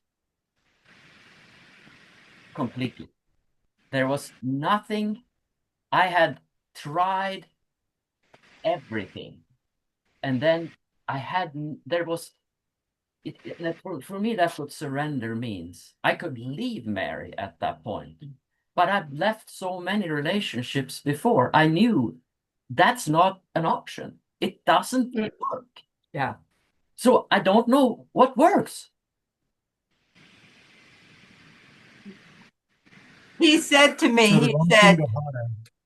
completely. There was nothing. I had tried everything, and then for me, that's what surrender means. I could leave Mary at that point, but I've left so many relationships before. I knew that's not an option. It doesn't work. Yeah. So I don't know what works. He said to me,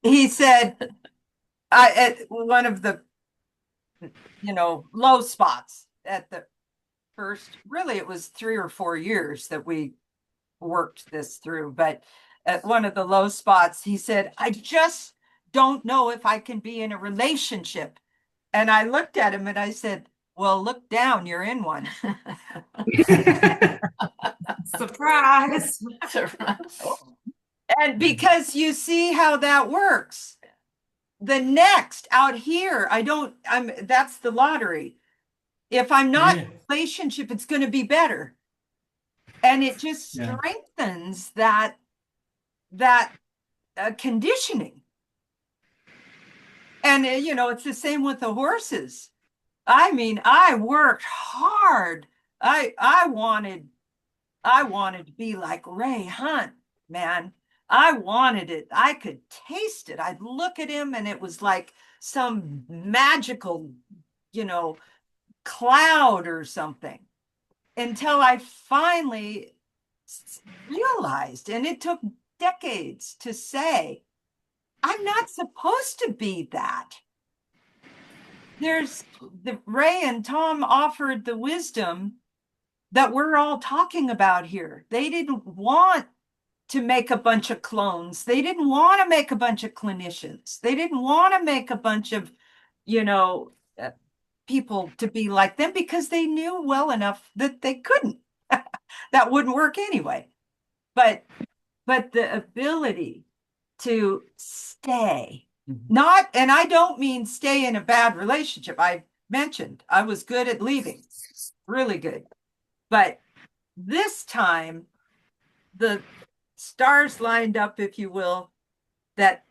he said, at one of the, low spots at the first, really, it was 3 or 4 years that we worked this through. But at one of the low spots, he said, I just don't know if I can be in a relationship. And I looked at him and I said, well, look down, you're in one. Surprise. And because you see how that works. The next out here, that's the lottery. If I'm not Yeah. in a relationship, it's going to be better. And it just Yeah. strengthens that conditioning. And you know, it's the same with the horses. I mean, I worked hard. I wanted to be like Ray Hunt, man. I wanted it. I could taste it. I'd look at him and it was like some magical, you know, cloud or something, until I finally realized, and it took decades to say, I'm not supposed to be that. There's the Ray and Tom offered the wisdom that we're all talking about here. They didn't want to make a bunch of clones. They didn't want to make a bunch of clinicians. They didn't want to make a bunch of, you know, people to be like them, because they knew well enough that they couldn't. That wouldn't work anyway. But the ability to stay, not, and I don't mean stay in a bad relationship. I mentioned I was good at leaving, really good. But this time, the stars lined up, if you will, that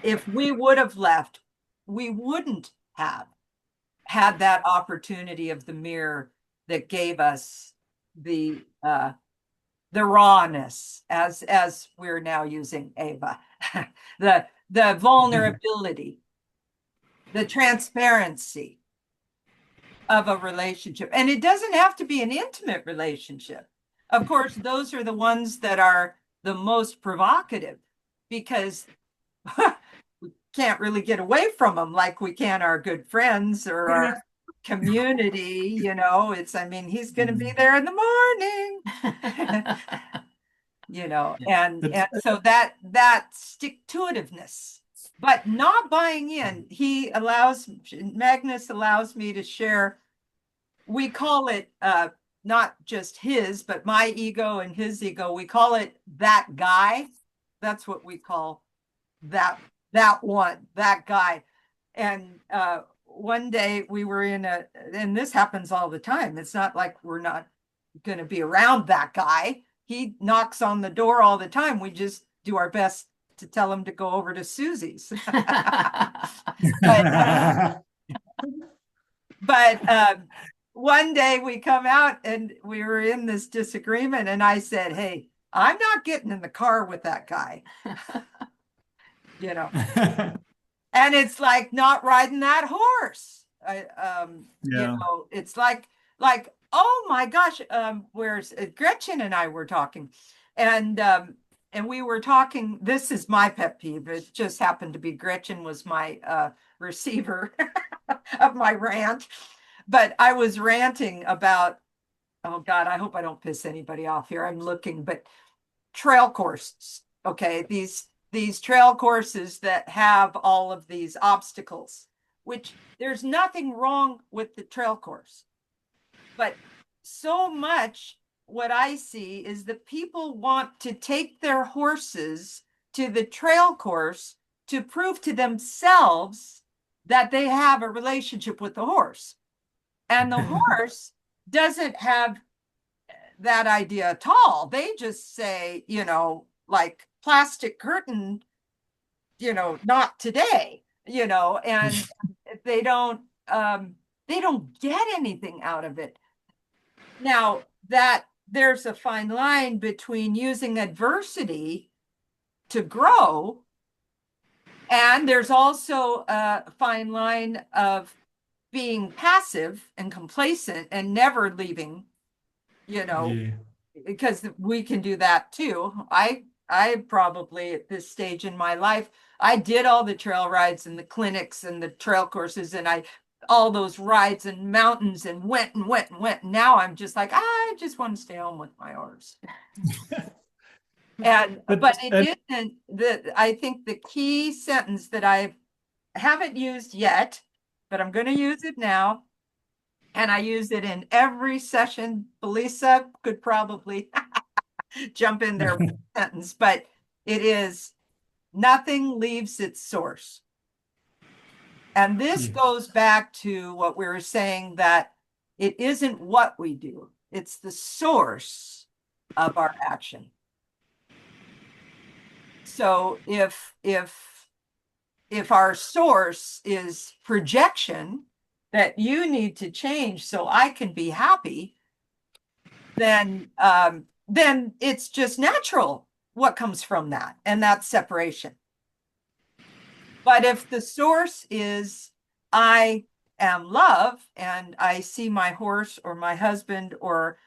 if we would have left, we wouldn't have had that opportunity of the mirror that gave us the rawness, as we're now using Ava, the vulnerability, the transparency of a relationship. And it doesn't have to be an intimate relationship. Of course, those are the ones that are the most provocative, because we can't really get away from them like we can our good friends or our community. You know, it's, I mean, he's going to be there in the morning. You know, and so that stick-to-itiveness, but not buying in. Magnus allows me to share. We call it not just his, but my ego and his ego. We call it that guy. That's what we call that guy. And one day we were and this happens all the time. It's not like we're not going to be around that guy. He knocks on the door all the time. We just do our best to tell him to go over to Susie's. But one day we come out and we were in this disagreement, and I said, hey, I'm not getting in the car with that guy. You know, and it's like not riding that horse. You know, it's like, oh my gosh, where's Gretchen and I were talking, and we were talking. This is my pet peeve. It just happened to be Gretchen was my receiver of my rant, but I was ranting about, oh God, I hope I don't piss anybody off here. I'm looking, but trail courses. Okay, these trail courses that have all of these obstacles, which there's nothing wrong with the trail course. But so much what I see is that people want to take their horses to the trail course to prove to themselves that they have a relationship with the horse. And the horse doesn't have that idea at all. They just say, you know, like plastic curtain, you know, not today, you know, and they don't get anything out of it. Now, that there's a fine line between using adversity to grow, and there's also a fine line of being passive and complacent and never leaving, you know, because we can do that too. I probably at this stage in my life, I did all the trail rides and the clinics and the trail courses, and all those rides and mountains, and went and went and went. Now I'm just like, I just want to stay home with my horse. But it isn't I think the key sentence that I haven't used yet, but I'm going to use it now. And I use it in every session. Belisa could probably jump in there with a sentence, but it is, nothing leaves its source. And this goes back to what we were saying, that It isn't what we do, it's the source of our action. So if our source is projection that you need to change so I can be happy, then it's just natural what comes from that, and that's separation. But if the source is I am love, and I see my horse or my husband or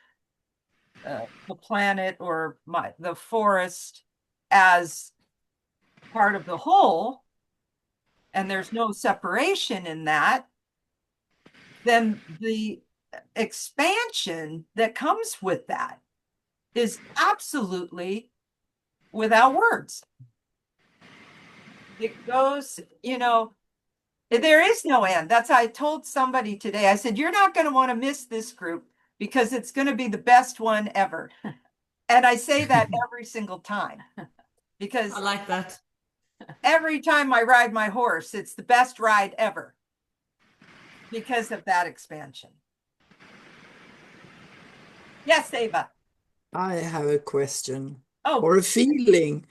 the planet or the forest as part of the whole, and there's no separation in that, then the expansion that comes with that is absolutely without words. It goes, there is no end. That's I told somebody today. I said, you're not going to want to miss this group because it's going to be the best one ever. And I say that every single time because I like that. Every time I ride my horse, it's the best ride ever because of that expansion. Yes, Ava. I have a question Oh. or a feeling.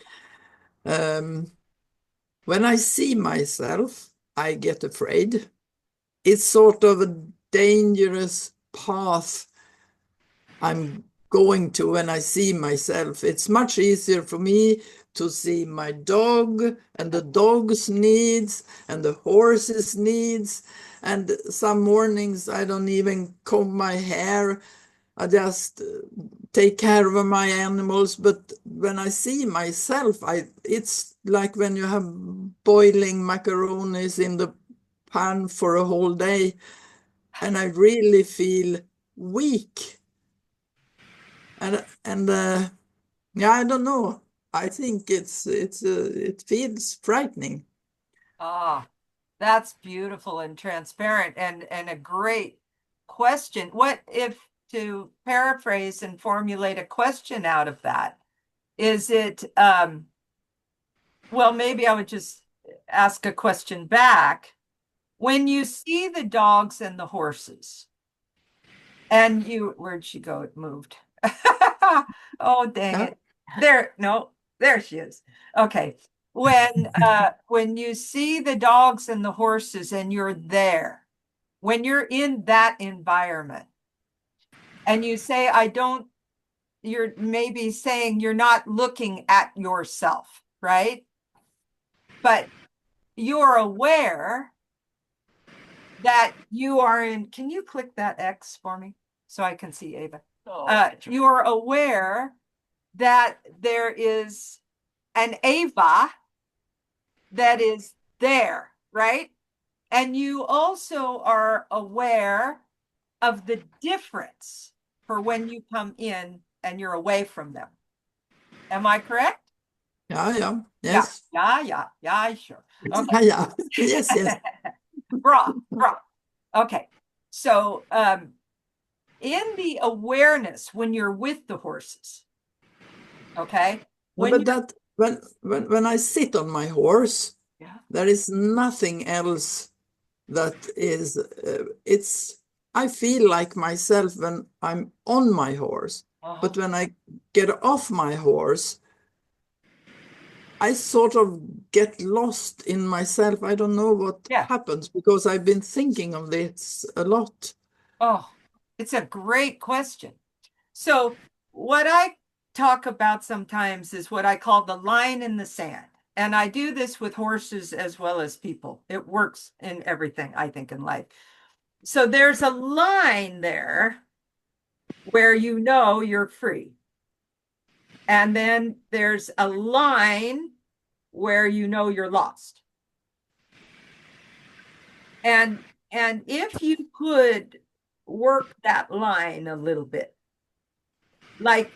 When I see myself, I get afraid. It's sort of a dangerous path I'm going to when I see myself. It's much easier for me to see my dog and the dog's needs and the horse's needs. And some mornings I don't even comb my hair. I just take care of my animals. But when I see myself, it's like when you have boiling macaronis in the pan for a whole day, and I really feel weak. And yeah, I don't know. I think it feels frightening. Ah, that's beautiful and transparent and a great question. What if, to paraphrase and formulate a question out of that, is it, well, maybe I would just ask a question back. When you see the dogs and the horses, and where'd she go? It moved. Oh, dang it. There she is. Okay. When you see the dogs and the horses and you're there, when you're in that environment and you say, you're maybe saying you're not looking at yourself, right? But you're aware that you are can you click that X for me so I can see Ava? You're aware that there is an Ava that is there, right? And you also are aware of the difference for when you come in and you're away from them. Am I correct? Yeah, yes. Yeah, sure. Okay. Yeah. Yes. Bra. Okay. So, in the awareness when you're with the horses, okay? When I sit on my horse, there is nothing else that is, I feel like myself when I'm on my horse. But when I get off my horse, I sort of get lost in myself. I don't know what happens because I've been thinking of this a lot. Oh, it's a great question. So what I talk about sometimes is what I call the line in the sand. And I do this with horses as well as people. It works in everything, I think, in life. So there's a line there where you know you're free. And then there's a line where you know you're lost. And if you could work that line a little bit, like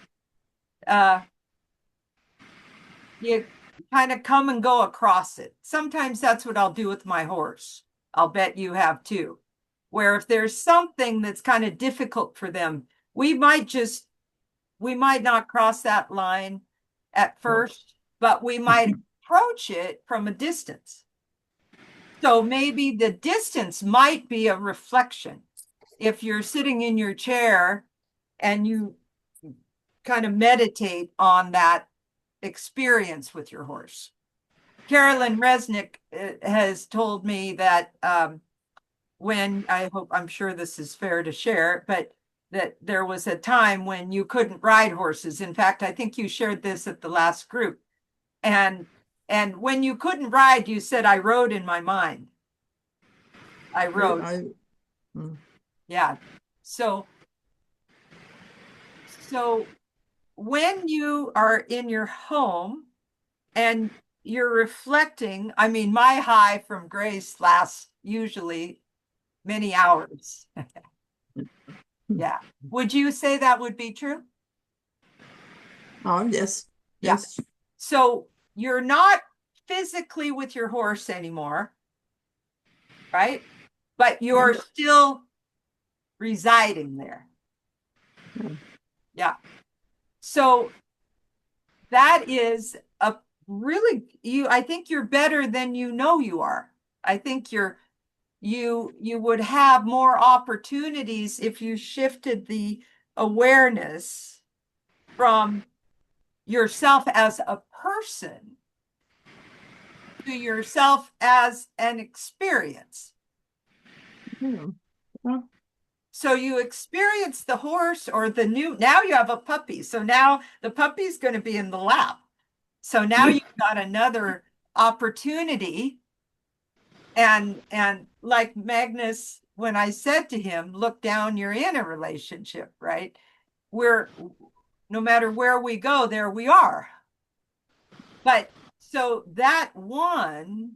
you kind of come and go across it. Sometimes that's what I'll do with my horse. I'll bet you have too. Where if there's something that's kind of difficult for them, we might not cross that line at first, but we might approach it from a distance. So maybe the distance might be a reflection if you're sitting in your chair and you kind of meditate on that experience with your horse. Carolyn Resnick has told me that I'm sure this is fair to share, but that there was a time when you couldn't ride horses. In fact, I think you shared this at the last group. And when you couldn't ride, you said, I rode in my mind. I rode. Yeah. So when you are in your home and you're reflecting, I mean, my high from grace lasts usually many hours. Yeah. Would you say that would be true? Oh, yes. Yeah. Yes. So you're not physically with your horse anymore, right? But you're still residing there. Yeah. So that is a really, I think you're better than you know you are. I think you would have more opportunities if you shifted the awareness from yourself as a person to yourself as an experience. So you experience the horse or now you have a puppy. So now the puppy's going to be in the lap. So now you've got another opportunity. And like Magnus, when I said to him, look down, you're in a relationship, right? No matter where we go, there we are. But so that one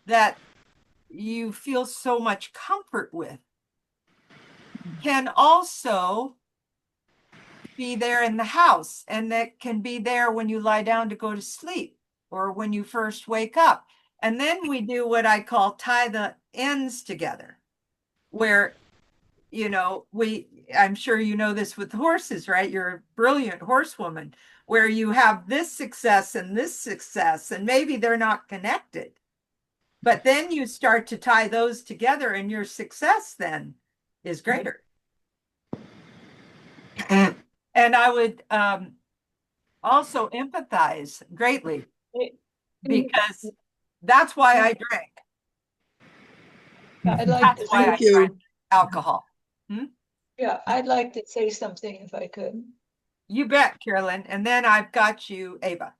that you feel so much comfort with can also be there in the house, and that can be there when you lie down to go to sleep or when you first wake up. And then we do what I call tie the ends together, where, I'm sure you know this with horses, right? You're a brilliant horsewoman, where you have this success, and maybe they're not connected. But then you start to tie those together, and your success then is greater. And I would also empathize greatly, because that's why I drank. That's why I drank alcohol. Yeah, I'd like to say something if I could. You bet, Carolyn. And then I've got you, Ava.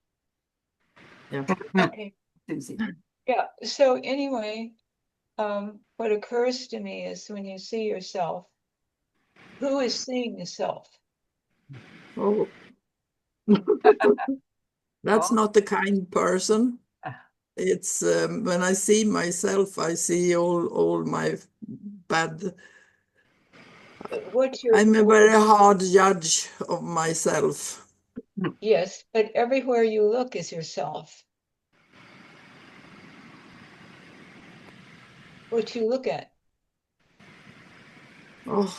Yeah. Susie. Yeah, so anyway, what occurs to me is when you see yourself, who is seeing the self? Oh. That's not the kind person. It's when I see myself, I see all my bad. I'm a very hard judge of myself. Yes, but everywhere you look is yourself. What you look at. Oh.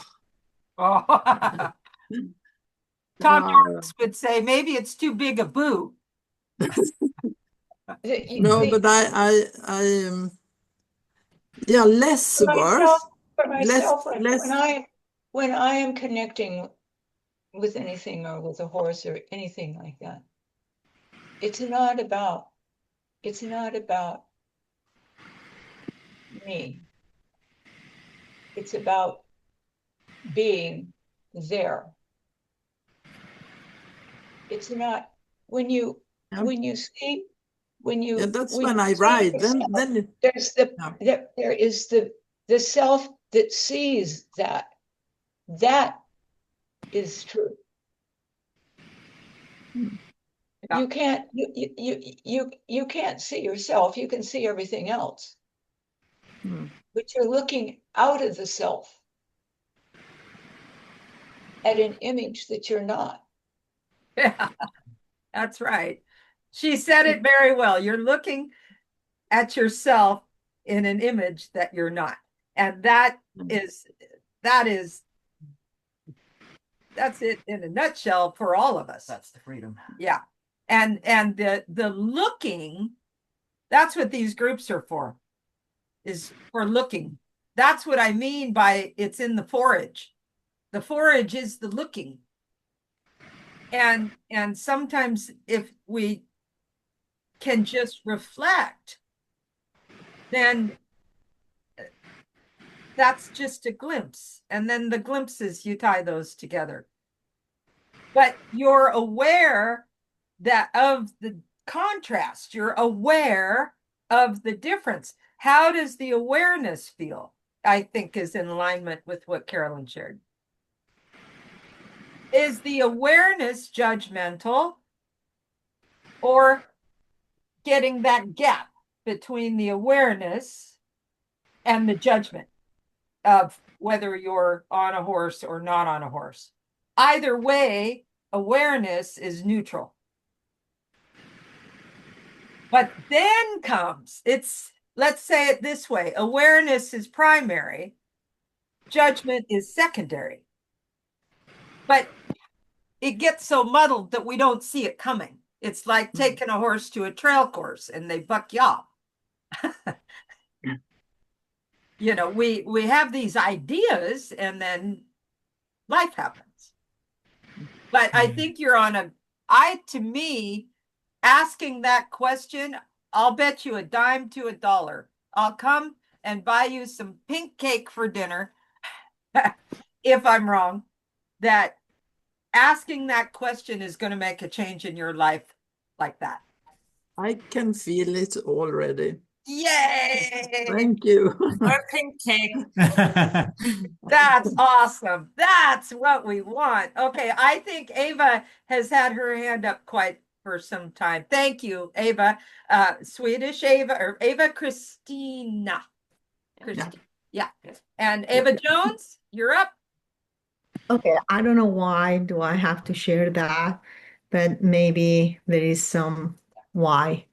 Tom Yorks would say maybe it's too big a boo. No, but I yeah, less worse. For myself, less. When I am connecting with anything or with a horse or anything like that, it's not about me. It's about being there. It's not when you sleep, yeah, that's when I ride. Yourself, then there is the self that sees that. That is true. Yeah. You can't see yourself. You can see everything else. But you're looking out of the self at an image that you're not. Yeah, that's right. She said it very well. You're looking at yourself in an image that you're not. And that's it in a nutshell for all of us. That's the freedom. Yeah. And the looking, that's what these groups are for, is for looking. That's what I mean by it's in the forage. The forage is the looking. And sometimes if we can just reflect, then that's just a glimpse. And then the glimpses, you tie those together. But you're aware that of the contrast, you're aware of the difference. How does the awareness feel? I think is in alignment with what Carolyn shared. Is the awareness judgmental or getting that gap between the awareness and the judgment of whether you're on a horse or not on a horse? Either way, awareness is neutral. But then comes, let's say it this way, awareness is primary, judgment is secondary. But it gets so muddled that we don't see it coming. It's like taking a horse to a trail course and they buck you off. You know, we have these ideas and then life happens. But I think you're on to me, asking that question, I'll bet you a dime to a dollar. I'll come and buy you some pink cake for dinner if I'm wrong, that asking that question is going to make a change in your life like that. I can feel it already. Yay! Thank you. Or pink cake. That's awesome. That's what we want. Okay, I think Ava has had her hand up quite for some time. Thank you, Ava. Swedish Ava or Ava Christina. Christina. Yeah. And Ava Jones, you're up. Okay, I don't know why do I have to share that, but maybe there is some why.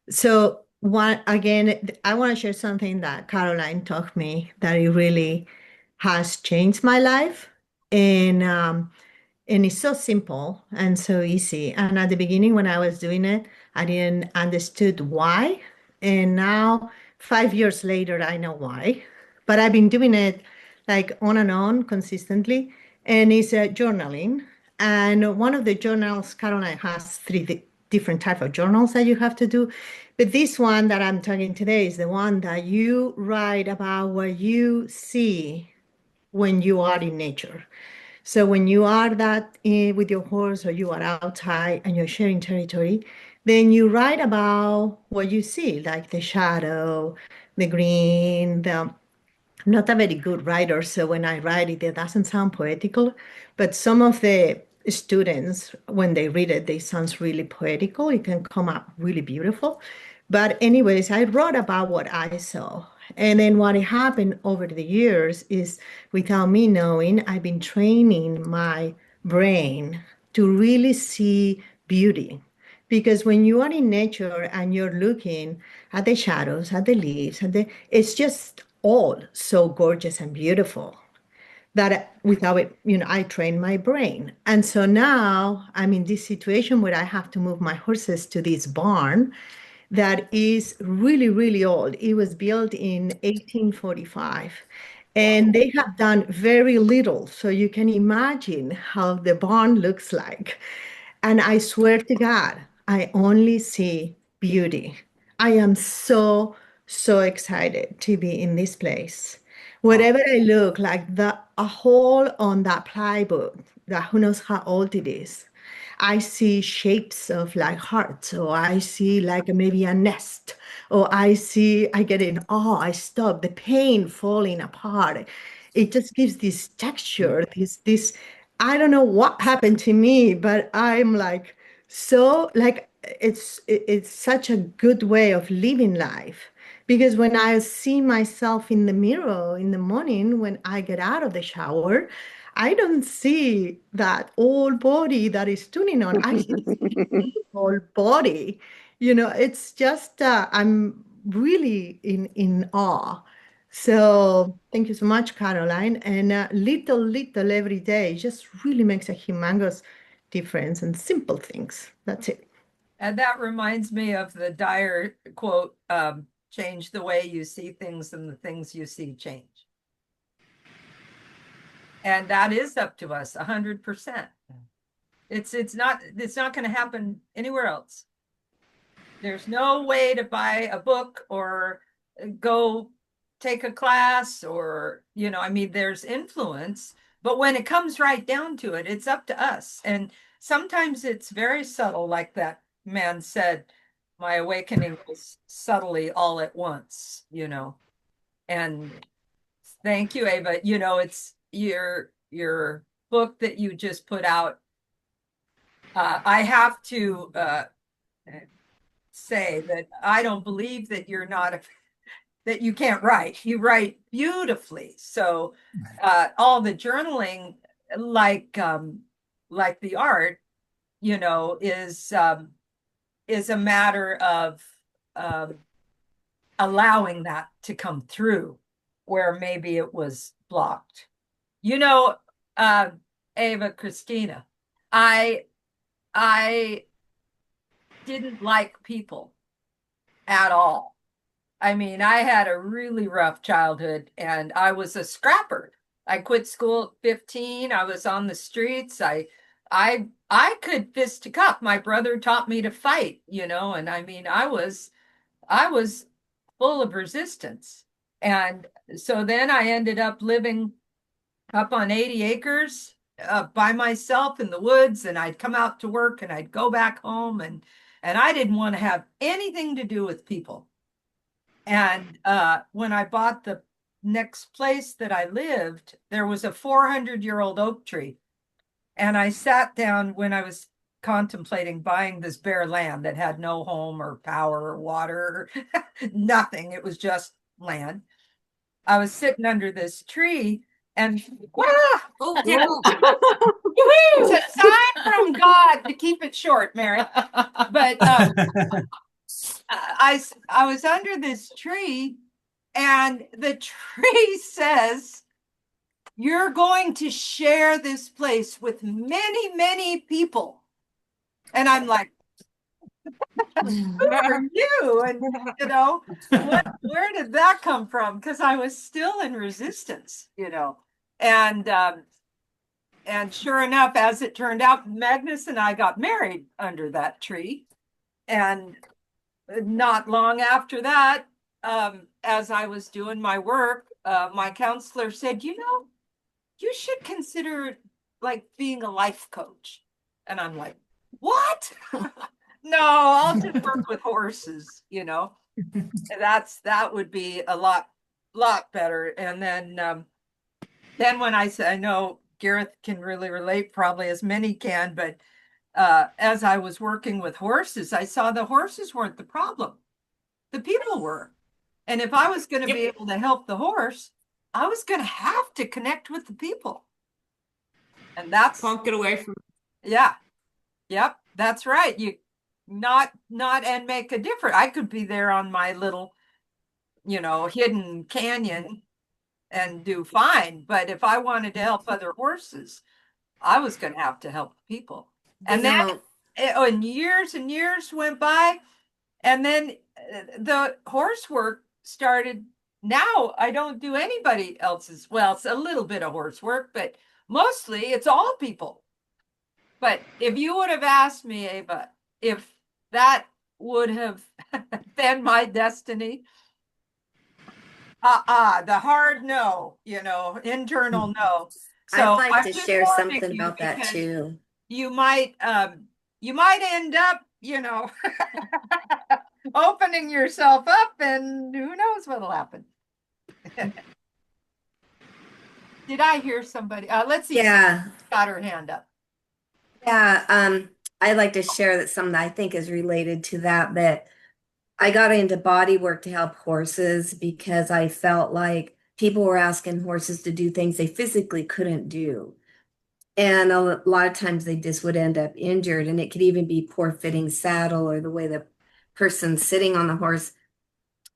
So one again, I want to share something that Caroline taught me that it really has changed my life, and it's so simple and so easy. And at the beginning, when I was doing it, I didn't understood why, and now 5 years later, I know why. But I've been doing it like on and on consistently, and it's journaling. And one of the journals, Caroline has three different type of journals that you have to do, but this one that I'm talking today is the one that you write about what you see when you are in nature. So when you are with your horse or you are outside and you're sharing territory, then you write about what you see, like the shadow, the green, I'm not a very good writer, so when I write it, it doesn't sound poetical. But some of the students, when they read it, they sounds really poetical. It can come up really beautiful. But anyways, I wrote about what I saw. And then what happened over the years is, without me knowing, I've been training my brain to really see beauty. Because when you are in nature and you're looking at the shadows, at the leaves, it's just all so gorgeous and beautiful that without it, I train my brain. And so now I'm in this situation where I have to move my horses to this barn that is really, really old. It was built in 1845. And they have done very little. So you can imagine how the barn looks like. And I swear to God, I only see beauty. I am so, so excited to be in this place. Wherever I look, like a hole on that plywood, that who knows how old it is, I see shapes of like hearts, or I see like maybe a nest, or I get in awe, I stop, the paint falling apart. It just gives this texture, I don't know what happened to me, but I'm like, so like, it's such a good way of living life. Because when I see myself in the mirror in the morning, when I get out of the shower, I don't see that old body that is tuning on. I see this whole body. It's just I'm really in awe. So thank you so much, Caroline. And little every day just really makes a humongous difference, and simple things. That's it. And that reminds me of the Dyer quote, change the way you see things, and the things you see change. And that is up to us 100%. It's not going to happen anywhere else. There's no way to buy a book or go take a class, or, I mean, there's influence, but when it comes right down to it, it's up to us. And sometimes it's very subtle, like that man said, my awakening was subtly all at once, and thank you, Ava. It's your book that you just put out. I have to say that I don't believe that you're not that you can't write. You write beautifully. So all the journaling, like the art, is a matter of allowing that to come through where maybe it was blocked. Ava, Christina, I didn't like people at all. I mean, I had a really rough childhood, and I was a scrapper. I quit school at 15. I was on the streets. I could fist a cup. My brother taught me to fight, and I mean, I was full of resistance. And so then I ended up living up on 80 acres by myself in the woods, and I'd come out to work and I'd go back home, and I didn't want to have anything to do with people. And when I bought the next place that I lived, there was a 400-year-old oak tree. And I sat down when I was contemplating buying this bare land that had no home or power or water, nothing. It was just land. I was sitting under this tree, and it's a sign from God to keep it short, Mary. But I was under this tree, and the tree says, "You're going to share this place with many, many people." And I'm like, who are you? And where did that come from? Because I was still in resistance, and sure enough, as it turned out, Magnus and I got married under that tree. And not long after that, as I was doing my work, my counselor said, you should consider like being a life coach. And I'm like, what? No, I'll just work with horses, that would be a lot better. And then when I said, I know Gareth can really relate, probably as many can, but as I was working with horses, I saw the horses weren't the problem. The people were. And if I was going to be able to help the horse, I was going to have to connect with the people. And that's Can't get away from. Yeah. Yep. That's right. You not and make a difference. I could be there on my little, hidden canyon and do fine. But if I wanted to help other horses, I was going to have to help people. And then and years went by, and then the horse work started. Now I don't do anybody else's. Well, it's a little bit of horse work, but mostly it's all people. But if you would have asked me, Ava, if that would have been my destiny, the hard no, internal no. So I'd like to share something about that too. You might end up, opening yourself up, and who knows what'll happen. Did I hear somebody? Let's see. Yeah. Got her hand up. Yeah, I'd like to share that something I think is related to that I got into body work to help horses because I felt like people were asking horses to do things they physically couldn't do. And a lot of times they just would end up injured, and it could even be poor fitting saddle or the way the person's sitting on the horse.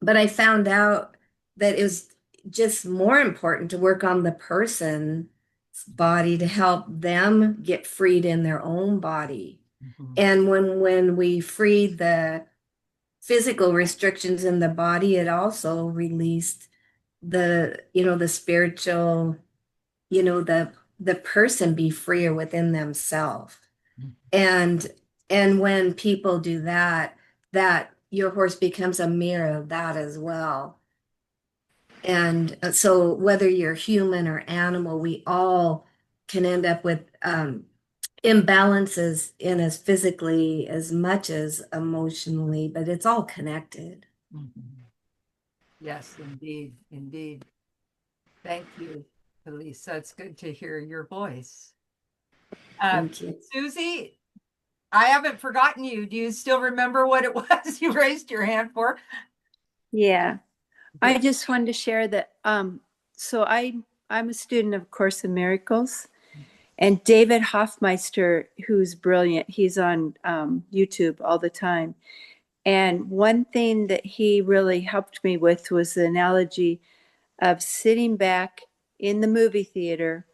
But I found out that it was just more important to work on the person's body to help them get freed in their own body. And when we freed the physical restrictions in the body, it also released the spiritual, the person be freer within themselves. And when people do that, that your horse becomes a mirror of that as well. And so whether you're human or animal, we all can end up with imbalances in us physically as much as emotionally, but it's all connected. Yes, indeed, indeed. Thank you, Elisa. It's good to hear your voice. Thank you. Susie, I haven't forgotten you. Do you still remember what it was you raised your hand for? Yeah. I just wanted to share that so I'm a student of Course in Miracles, and David Hoffmeister, who's brilliant, he's on YouTube all the time. And one thing that he really helped me with was the analogy of sitting back in the movie theater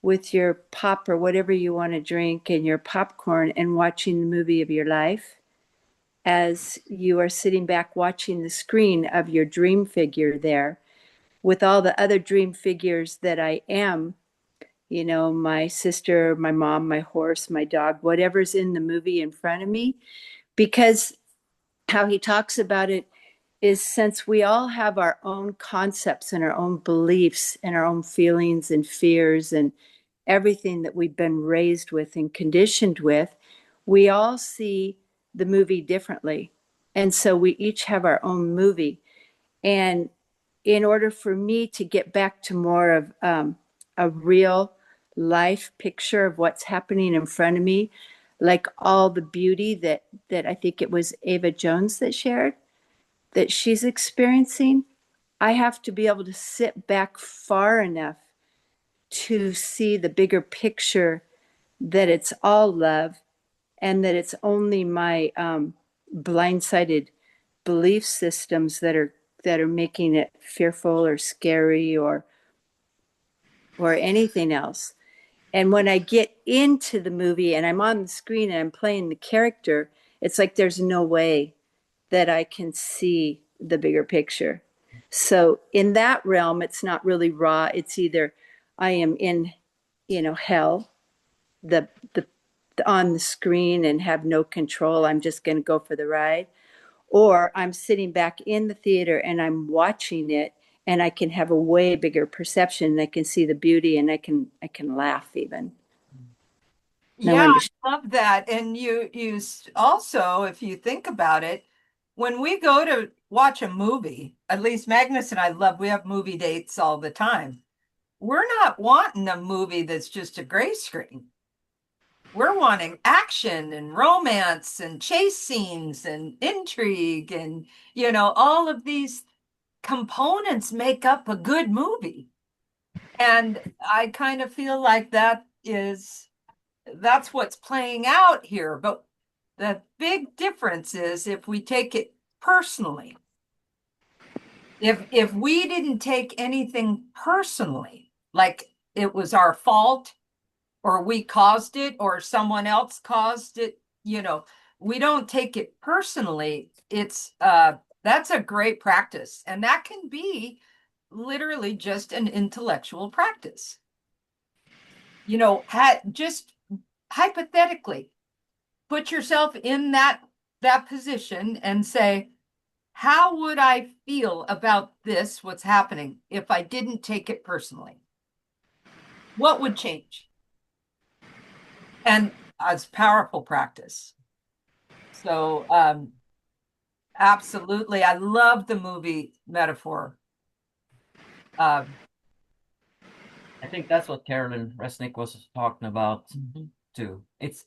with your pop or whatever you want to drink and your popcorn and watching the movie of your life as you are sitting back watching the screen of your dream figure there with all the other dream figures that I am, my sister, my mom, my horse, my dog, whatever's in the movie in front of me. Because how he talks about it is, since we all have our own concepts and our own beliefs and our own feelings and fears and everything that we've been raised with and conditioned with, we all see the movie differently. And so we each have our own movie. And in order for me to get back to more of a real life picture of what's happening in front of me, like all the beauty that I think it was Ava Jones that shared, that she's experiencing, I have to be able to sit back far enough to see the bigger picture, that it's all love and that it's only my blindsided belief systems that are making it fearful or scary or anything else. And when I get into the movie and I'm on the screen and I'm playing the character, it's like there's no way that I can see the bigger picture. So in that realm, it's not really raw. It's either I am in, hell, the on the screen and have no control. I'm just going to go for the ride. Or I'm sitting back in the theater and I'm watching it and I can have a way bigger perception and I can see the beauty and I can laugh even. Yeah, I love that. And you also, if you think about it, when we go to watch a movie, at least Magnus and I we have movie dates all the time. We're not wanting a movie that's just a gray screen. We're wanting action and romance and chase scenes and intrigue and, all of these components make up a good movie. And I kind of feel like that's what's playing out here. But the big difference is if we take it personally. If we didn't take anything personally, like it was our fault or we caused it or someone else caused it, we don't take it personally. It's that's a great practice. And that can be literally just an intellectual practice. Just hypothetically, put yourself in that position and say, how would I feel about this, what's happening, if I didn't take it personally? What would change? And it's powerful practice. So absolutely. I love the movie metaphor. I think that's what Carolyn Resnick was talking about too. It's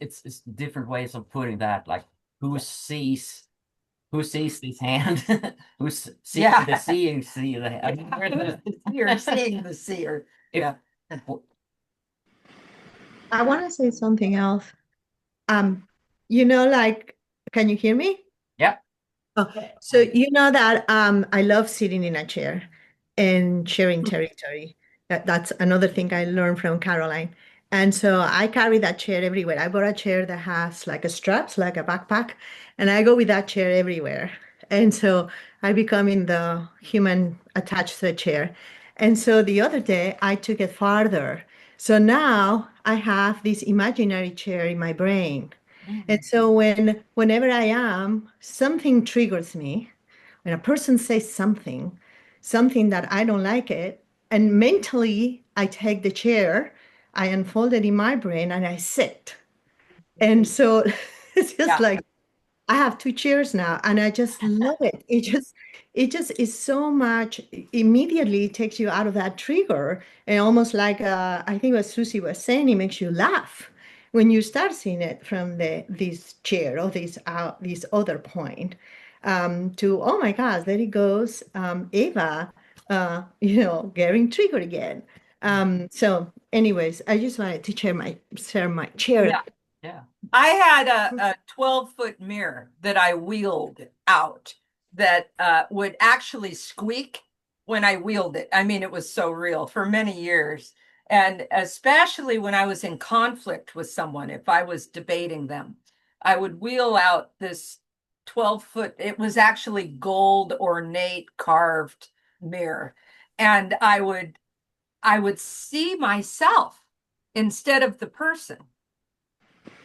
different ways of putting that, like who sees this hand? Who's seeing the seeing see the hand? You're seeing the seer. Yeah. I want to say something else. Like, can you hear me? Yeah. Oh, so you know that I love sitting in a chair and sharing territory. That's another thing I learned from Caroline. And so I carry that chair everywhere. I bought a chair that has like a straps, like a backpack, and I go with that chair everywhere. And so I become in the human attached to the chair. And so the other day I took it farther. So now I have this imaginary chair in my brain. And so whenever I am, something triggers me. When a person says something that I don't like it, and mentally I take the chair, I unfold it in my brain and I sit. And so it's just like I have two chairs now and I just love it. It just is so much immediately takes you out of that trigger and almost like I think what Susie was saying, it makes you laugh when you start seeing it from this chair or this other point to oh my gosh, there it goes, Eva, getting triggered again. So anyways, I just wanted to share my chair. Yeah. Yeah. I had a 12-foot mirror that I wheeled out that would actually squeak when I wheeled it. I mean, it was so real for many years. And especially when I was in conflict with someone, if I was debating them, I would wheel out this 12-foot, it was actually gold ornate carved mirror. And I would see myself instead of the person.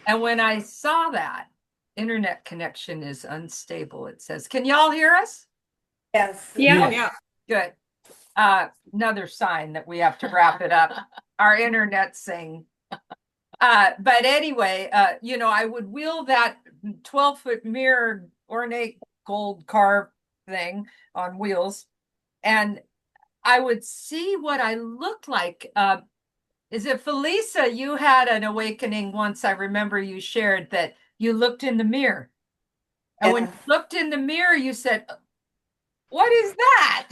And when I saw that, internet connection is unstable, it says. Can y'all hear us? Yes. Yeah. Yeah. Good. Another sign that we have to wrap it up. Our internet saying. But anyway, I would wheel that 12-foot mirror ornate gold carved thing on wheels, and I would see what I looked like. Is it Felisa? You had an awakening once. I remember you shared that you looked in the mirror. And when you looked in the mirror, you said, what is that?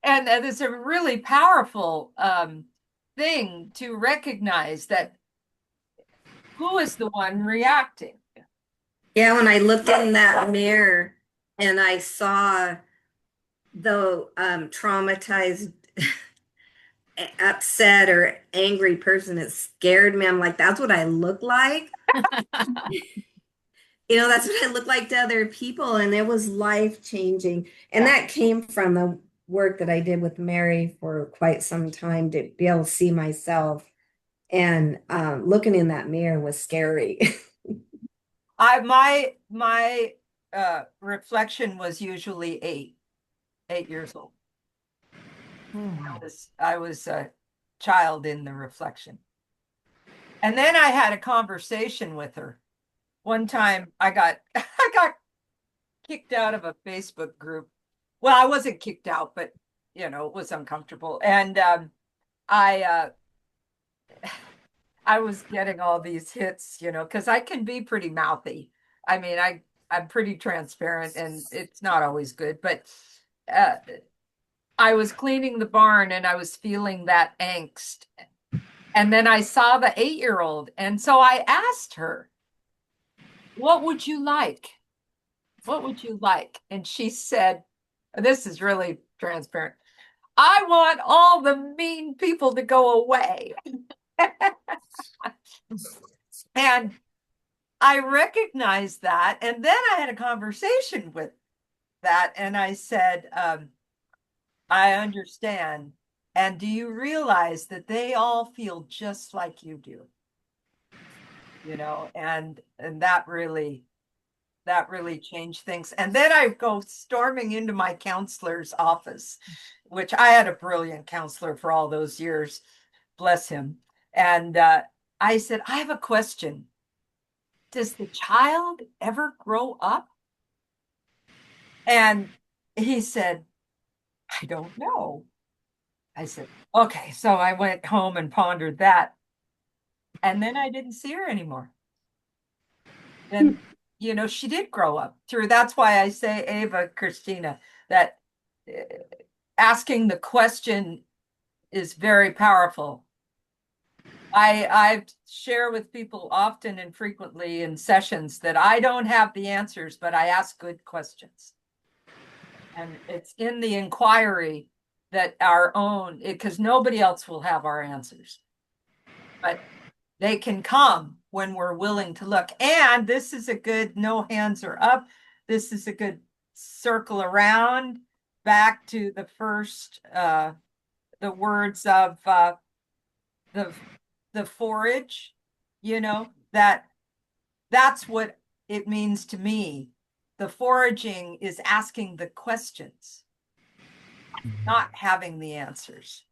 And it's a really powerful thing to recognize that who is the one reacting. Yeah, when I looked in that mirror and I saw the traumatized, upset or angry person, it scared me. I'm like, that's what I look like. That's what I look like to other people. And it was life changing. And that came from the work that I did with Mary for quite some time to be able to see myself. And looking in that mirror was scary. My reflection was usually 8 years old. I was a child in the reflection. And then I had a conversation with her. One time I got kicked out of a Facebook group. Well, I wasn't kicked out, but it was uncomfortable. And I was getting all these hits, because I can be pretty mouthy. I mean, I'm pretty transparent and it's not always good, but I was cleaning the barn and I was feeling that angst. And then I saw the 8-year-old. And so I asked her, what would you like? What would you like? And she said, this is really transparent. I want all the mean people to go away. And I recognized that. And then I had a conversation with that. And I said, I understand. And do you realize that they all feel just like you do? And that really changed things. And then I go storming into my counselor's office, which I had a brilliant counselor for all those years, bless him. And I said, I have a question. Does the child ever grow up? And he said, I don't know. I said, okay. So I went home and pondered that. And then I didn't see her anymore. And, she did grow up through. That's why I say, Ava, Christina, that asking the question is very powerful. I share with people often and frequently in sessions that I don't have the answers, but I ask good questions. And it's in the inquiry that because nobody else will have our answers. But they can come when we're willing to look. And this is a good, no hands are up. this is a good circle around back to the first, the words of the forage, that's what it means to me. The foraging is asking the questions, not having the answers.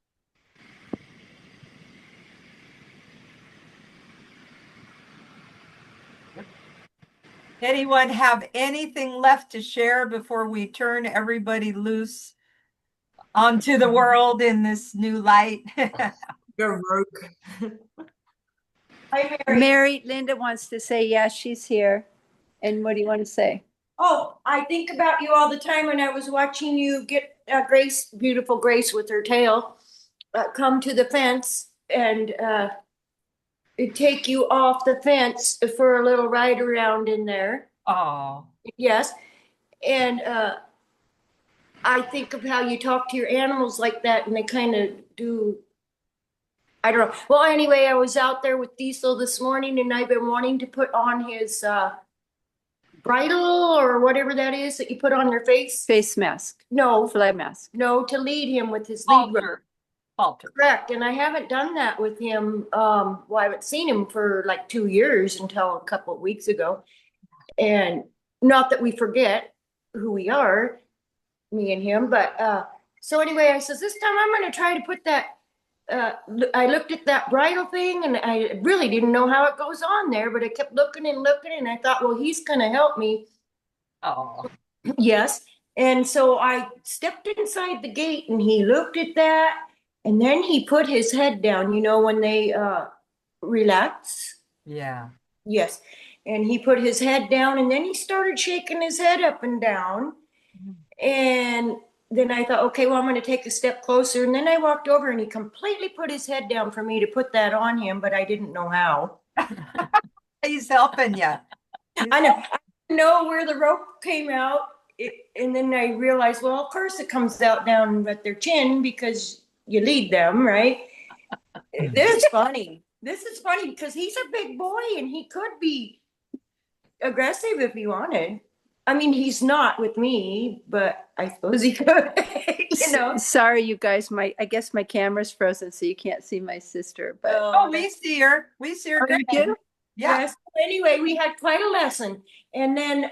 Anyone have anything left to share before we turn everybody loose onto the world in this new light? Your work. Hi, Mary. Linda wants to say, yeah, she's here. And what do you want to say? Oh, I think about you all the time when I was watching you get Grace, beautiful Grace with her tail, come to the fence and take you off the fence for a little ride around in there. Oh. Yes. And I think of how you talk to your animals like that and they kind of do. I don't know. Well, anyway, I was out there with Diesel this morning and I've been wanting to put on his bridle or whatever that is that you put on your face. Face mask. No. Fly mask. No, to lead him with his lead rope. Halter. Correct. And I haven't done that with him. Well, I haven't seen him for like 2 years until a couple of weeks ago. And not that we forget who we are, me and him, but so anyway, I says, this time I'm going to try to put that I looked at that bridle thing and I really didn't know how it goes on there, but I kept looking and I thought, well, he's going to help me. Oh. Yes. And so I stepped inside the gate and he looked at that and then he put his head down, when they relax. Yeah. Yes. And he put his head down and then he started shaking his head up and down. And then I thought, okay, well, I'm going to take a step closer. And then I walked over and he completely put his head down for me to put that on him, but I didn't know how. He's helping you. I know. I didn't know where the rope came out. And then I realized, well, of course it comes out down at their chin because you lead them, right? This is funny. This is funny because he's a big boy and he could be aggressive if he wanted. I mean, he's not with me, but I suppose he could. Sorry, you guys. I guess my camera's frozen, so you can't see my sister. But oh, we see her. We see her. Oh, you do? Yeah. Yes. Anyway, we had quite a lesson, and then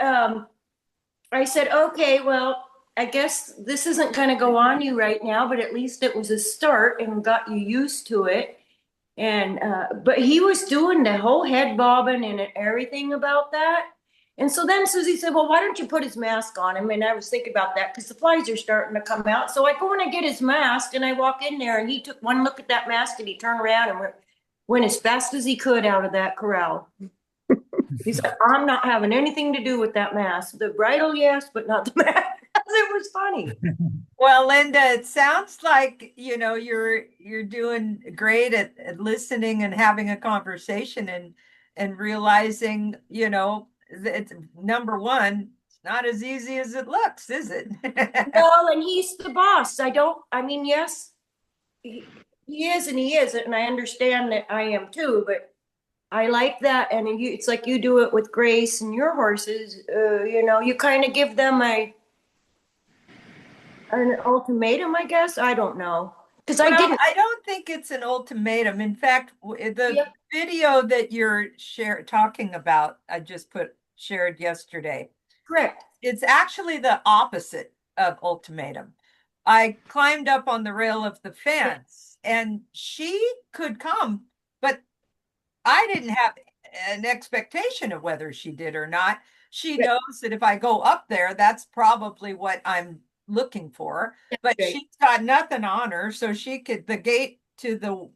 I said, "Okay, well, I guess this isn't going to go on you right now, but at least it was a start and got you used to it." And but he was doing the whole head bobbing and everything about that. And so then Susie said, well, why don't you put his mask on him? And I was thinking about that because the flies are starting to come out. So I go and I get his mask and I walk in there and he took one look at that mask and he turned around and went as fast as he could out of that corral. He said, I'm not having anything to do with that mask. The bridle, yes, but not the mask. It was funny. Well, Linda, it sounds like, you're doing great at listening and having a conversation and realizing, it's number one, it's not as easy as it looks, is it? Well, and he's the boss. Yes, he is and he isn't, and I understand that I am too, but I like that. And it's like you do it with Grace and your horses, you kind of give them an ultimatum, I guess. I don't know. Because I don't think it's an ultimatum. In fact, the video that you're talking about, I just shared yesterday. Correct. It's actually the opposite of ultimatum. I climbed up on the rail of the fence and she could come, but I didn't have an expectation of whether she did or not. She knows that if I go up there, that's probably what I'm looking for, but she's got nothing on her, so the gate to the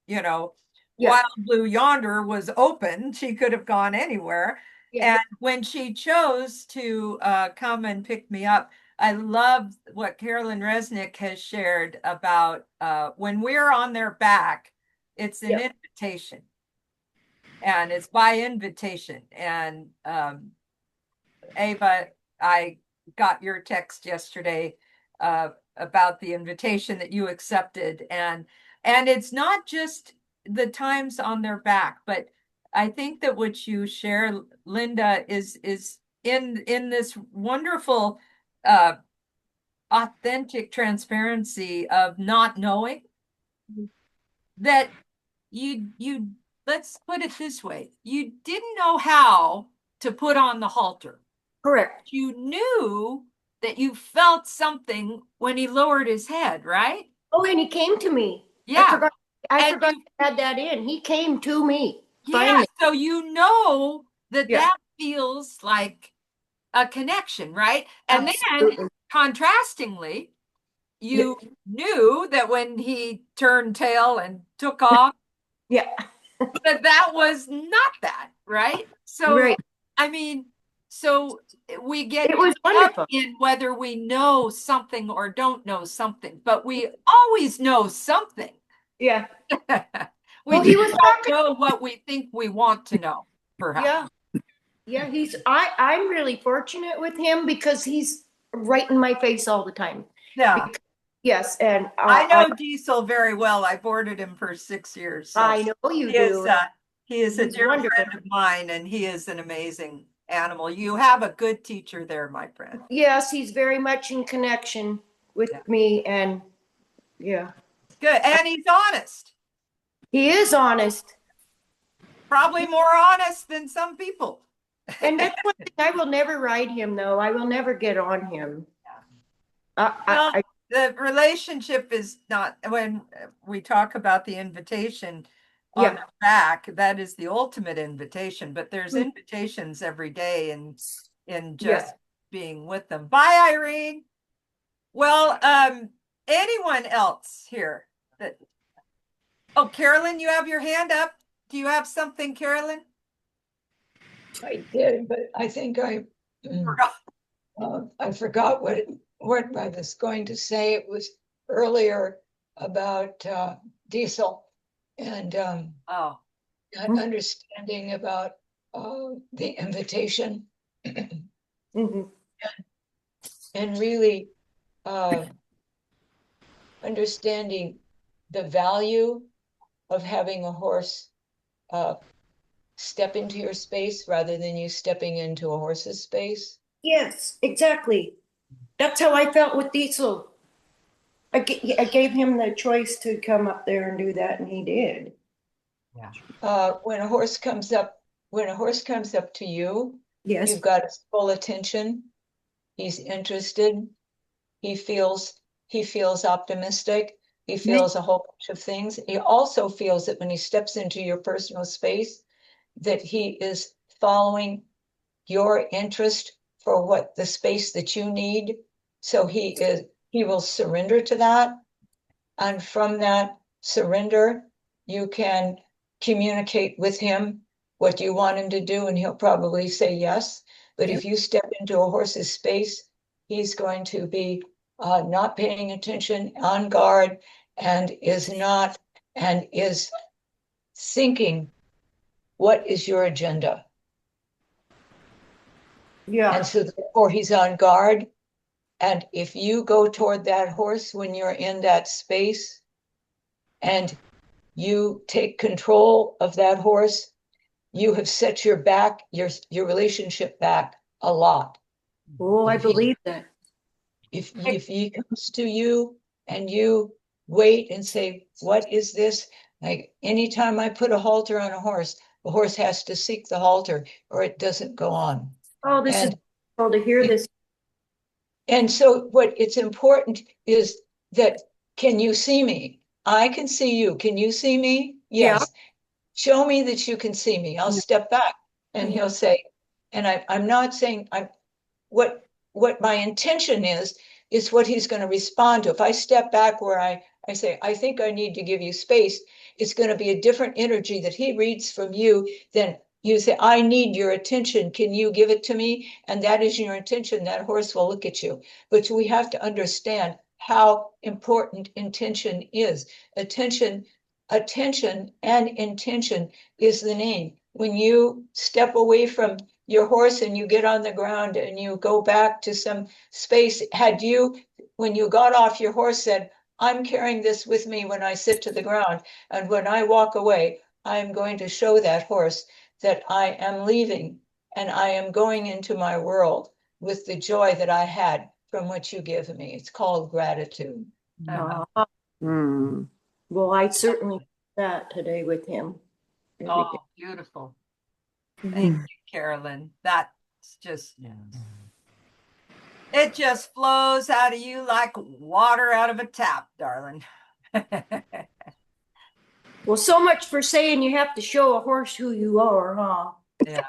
wild blue yonder was open. She could have gone anywhere. And when she chose to come and pick me up, I love what Carolyn Resnick has shared about when we're on their back, it's an invitation, and it's by invitation. And Ava, I got your text yesterday about the invitation that you accepted, and it's not just the times on their back, but I think that what you share, Linda, is in this wonderful authentic transparency of not knowing that you let's put it this way, you didn't know how to put on the halter. Correct. You knew that you felt something when he lowered his head, right? Oh, and he came to me. Yeah. I forgot to add that in. He came to me. Yeah, Finally. so you know that Yeah. that feels like a connection, right? And Absolutely. then contrastingly, you knew that when he turned tail and took off, Yeah. that was not that, right? So, Right. I mean, so we get It was caught wonderful. up in whether we know something or don't know something, but we always know something. Yeah. We Well, he just was don't know what we think we want to know, perhaps. Yeah. I'm really fortunate with him because he's right in my face all the time. Yeah. Yes, and I know Diesel very well. I boarded him for 6 years. So I know you he do. is a He's dear wonderful. friend of mine, and he is an amazing animal. You have a good teacher there, my friend. Yes, he's very much in connection with me, and yeah. Good. And he's honest. He is honest. Probably more honest than some people. And that's one thing, I will never ride him, though. I will never get on him. Well, the relationship is not, when we talk about the invitation on the back, that is the ultimate invitation, but there's invitations every day in just being with them. Bye, Irene. Well, anyone else here that, oh, Carolyn, you have your hand up. Do you have something, Carolyn? I did, but I think I forgot what I was going to say. It was earlier about diesel and understanding about the invitation and really understanding the value of having a horse step into your space rather than you stepping into a horse's space. Yes, exactly. That's how I felt with Diesel. I gave him the choice to come up there and do that, and he did. When a horse comes up to you, you've got his full attention. He's interested. He feels optimistic. He feels a whole bunch of things. He also feels that when he steps into your personal space, that he is following your interest for what the space that you need. So he will surrender to that. And from that surrender, you can communicate with him what you want him to do, and he'll probably say yes. But if you step into a horse's space, he's going to be not paying attention, on guard, and is thinking, what is your agenda? Yeah. And so therefore he's on guard. And if you go toward that horse when you're in that space and you take control of that horse, you have set your relationship back a lot. Oh, I believe that. If he comes to you and you wait and say, what is this? Like anytime I put a halter on a horse, the horse has to seek the halter or it doesn't go on. Oh, this is cool to hear this. And so what it's important is that, can you see me? I can see you. Can you see me? Yes. Yeah. Show me that you can see me. I'll step back. And he'll say, and I'm not saying what my intention is what he's going to respond to. If I step back where I say, I think I need to give you space, it's going to be a different energy that he reads from you than you say, I need your attention. Can you give it to me? And that is your intention. That horse will look at you. But we have to understand how important intention is. Attention and intention is the name. When you step away from your horse and you get on the ground and you go back to some space, had you, when you got off your horse, said, I'm carrying this with me when I sit to the ground, and when I walk away, I'm going to show that horse that I am leaving and I am going into my world with the joy that I had from what you give me. It's called gratitude. Well, I certainly did that today with him. Oh, beautiful. Thank you, Carolyn. That's just, it just flows out of you like water out of a tap, darling. Well, so much for saying you have to show a horse who you are, huh? Yeah.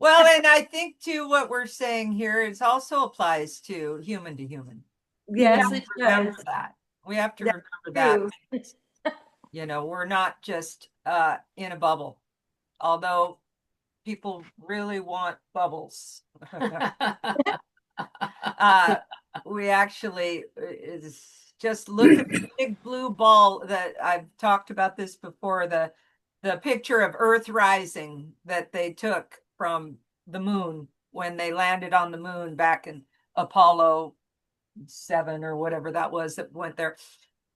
Well, and I think too, what we're saying here is also applies to human. Yes, We it remember does. that. We have to That's remember that. true. You know, we're not just in a bubble, although people really want bubbles. We actually is just look at the big blue ball that I've talked about this before, the picture of Earth rising that they took from the moon when they landed on the moon back in Apollo 7 or whatever that was that went there.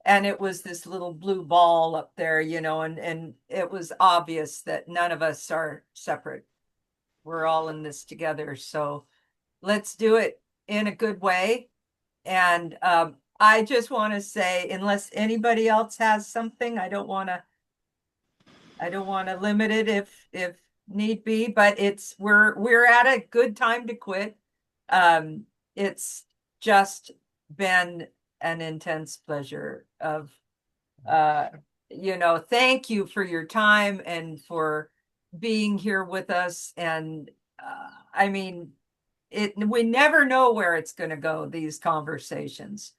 And it was this little blue ball up there, you know, and it was obvious that none of us are separate. We're all in this together. So let's do it in a good way. And I just want to say, unless anybody else has something, I don't want to limit it if need be, but we're at a good time to quit. It's just been an intense pleasure of thank you for your time and for being here with us. And I mean, we never know where it's going to go, these conversations,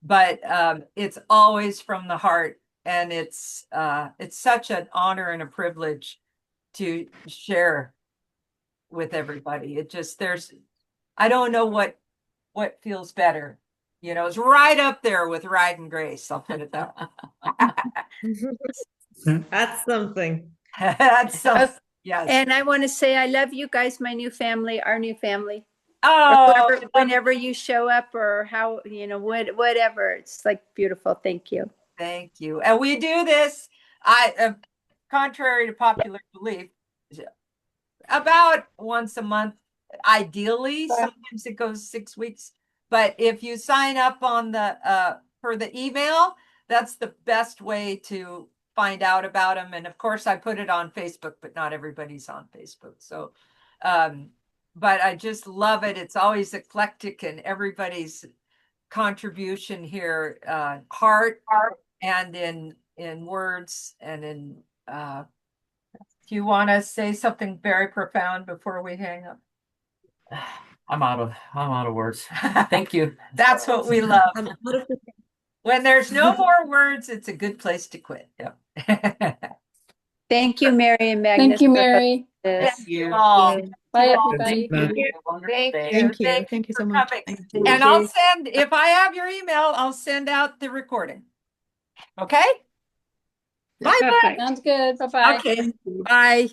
but it's always from the heart, and it's such an honor and a privilege to share with everybody. I don't know what feels better. You know, it's right up there with Ride and Grace. I'll put it that way. That's something. That's something. Yes. And I want to say I love you guys, my new family, our new family. Oh, whenever you show up or how, whatever. It's like beautiful. Thank you. Thank you. And we do this, contrary to popular belief, about once a month, ideally. Sometimes it goes 6 weeks. But if you sign up on for the email, that's the best way to find out about them. And of course, I put it on Facebook, but not everybody's on Facebook. So, but I just love it. It's always eclectic, and everybody's contribution here, heart and in words and in. Do you want to say something very profound before we hang up? I'm out of words. Thank you. That's what we love. When there's no more words, it's a good place to quit. Yep. Thank you, Mary and Magnus. Thank you, Mary. Thank you all. Bye, everybody. Thank you. Thank you so much. And I'll send, if I have your email, I'll send out the recording. Okay? Bye. Perfect. Sounds good. Bye-bye. Okay. Bye.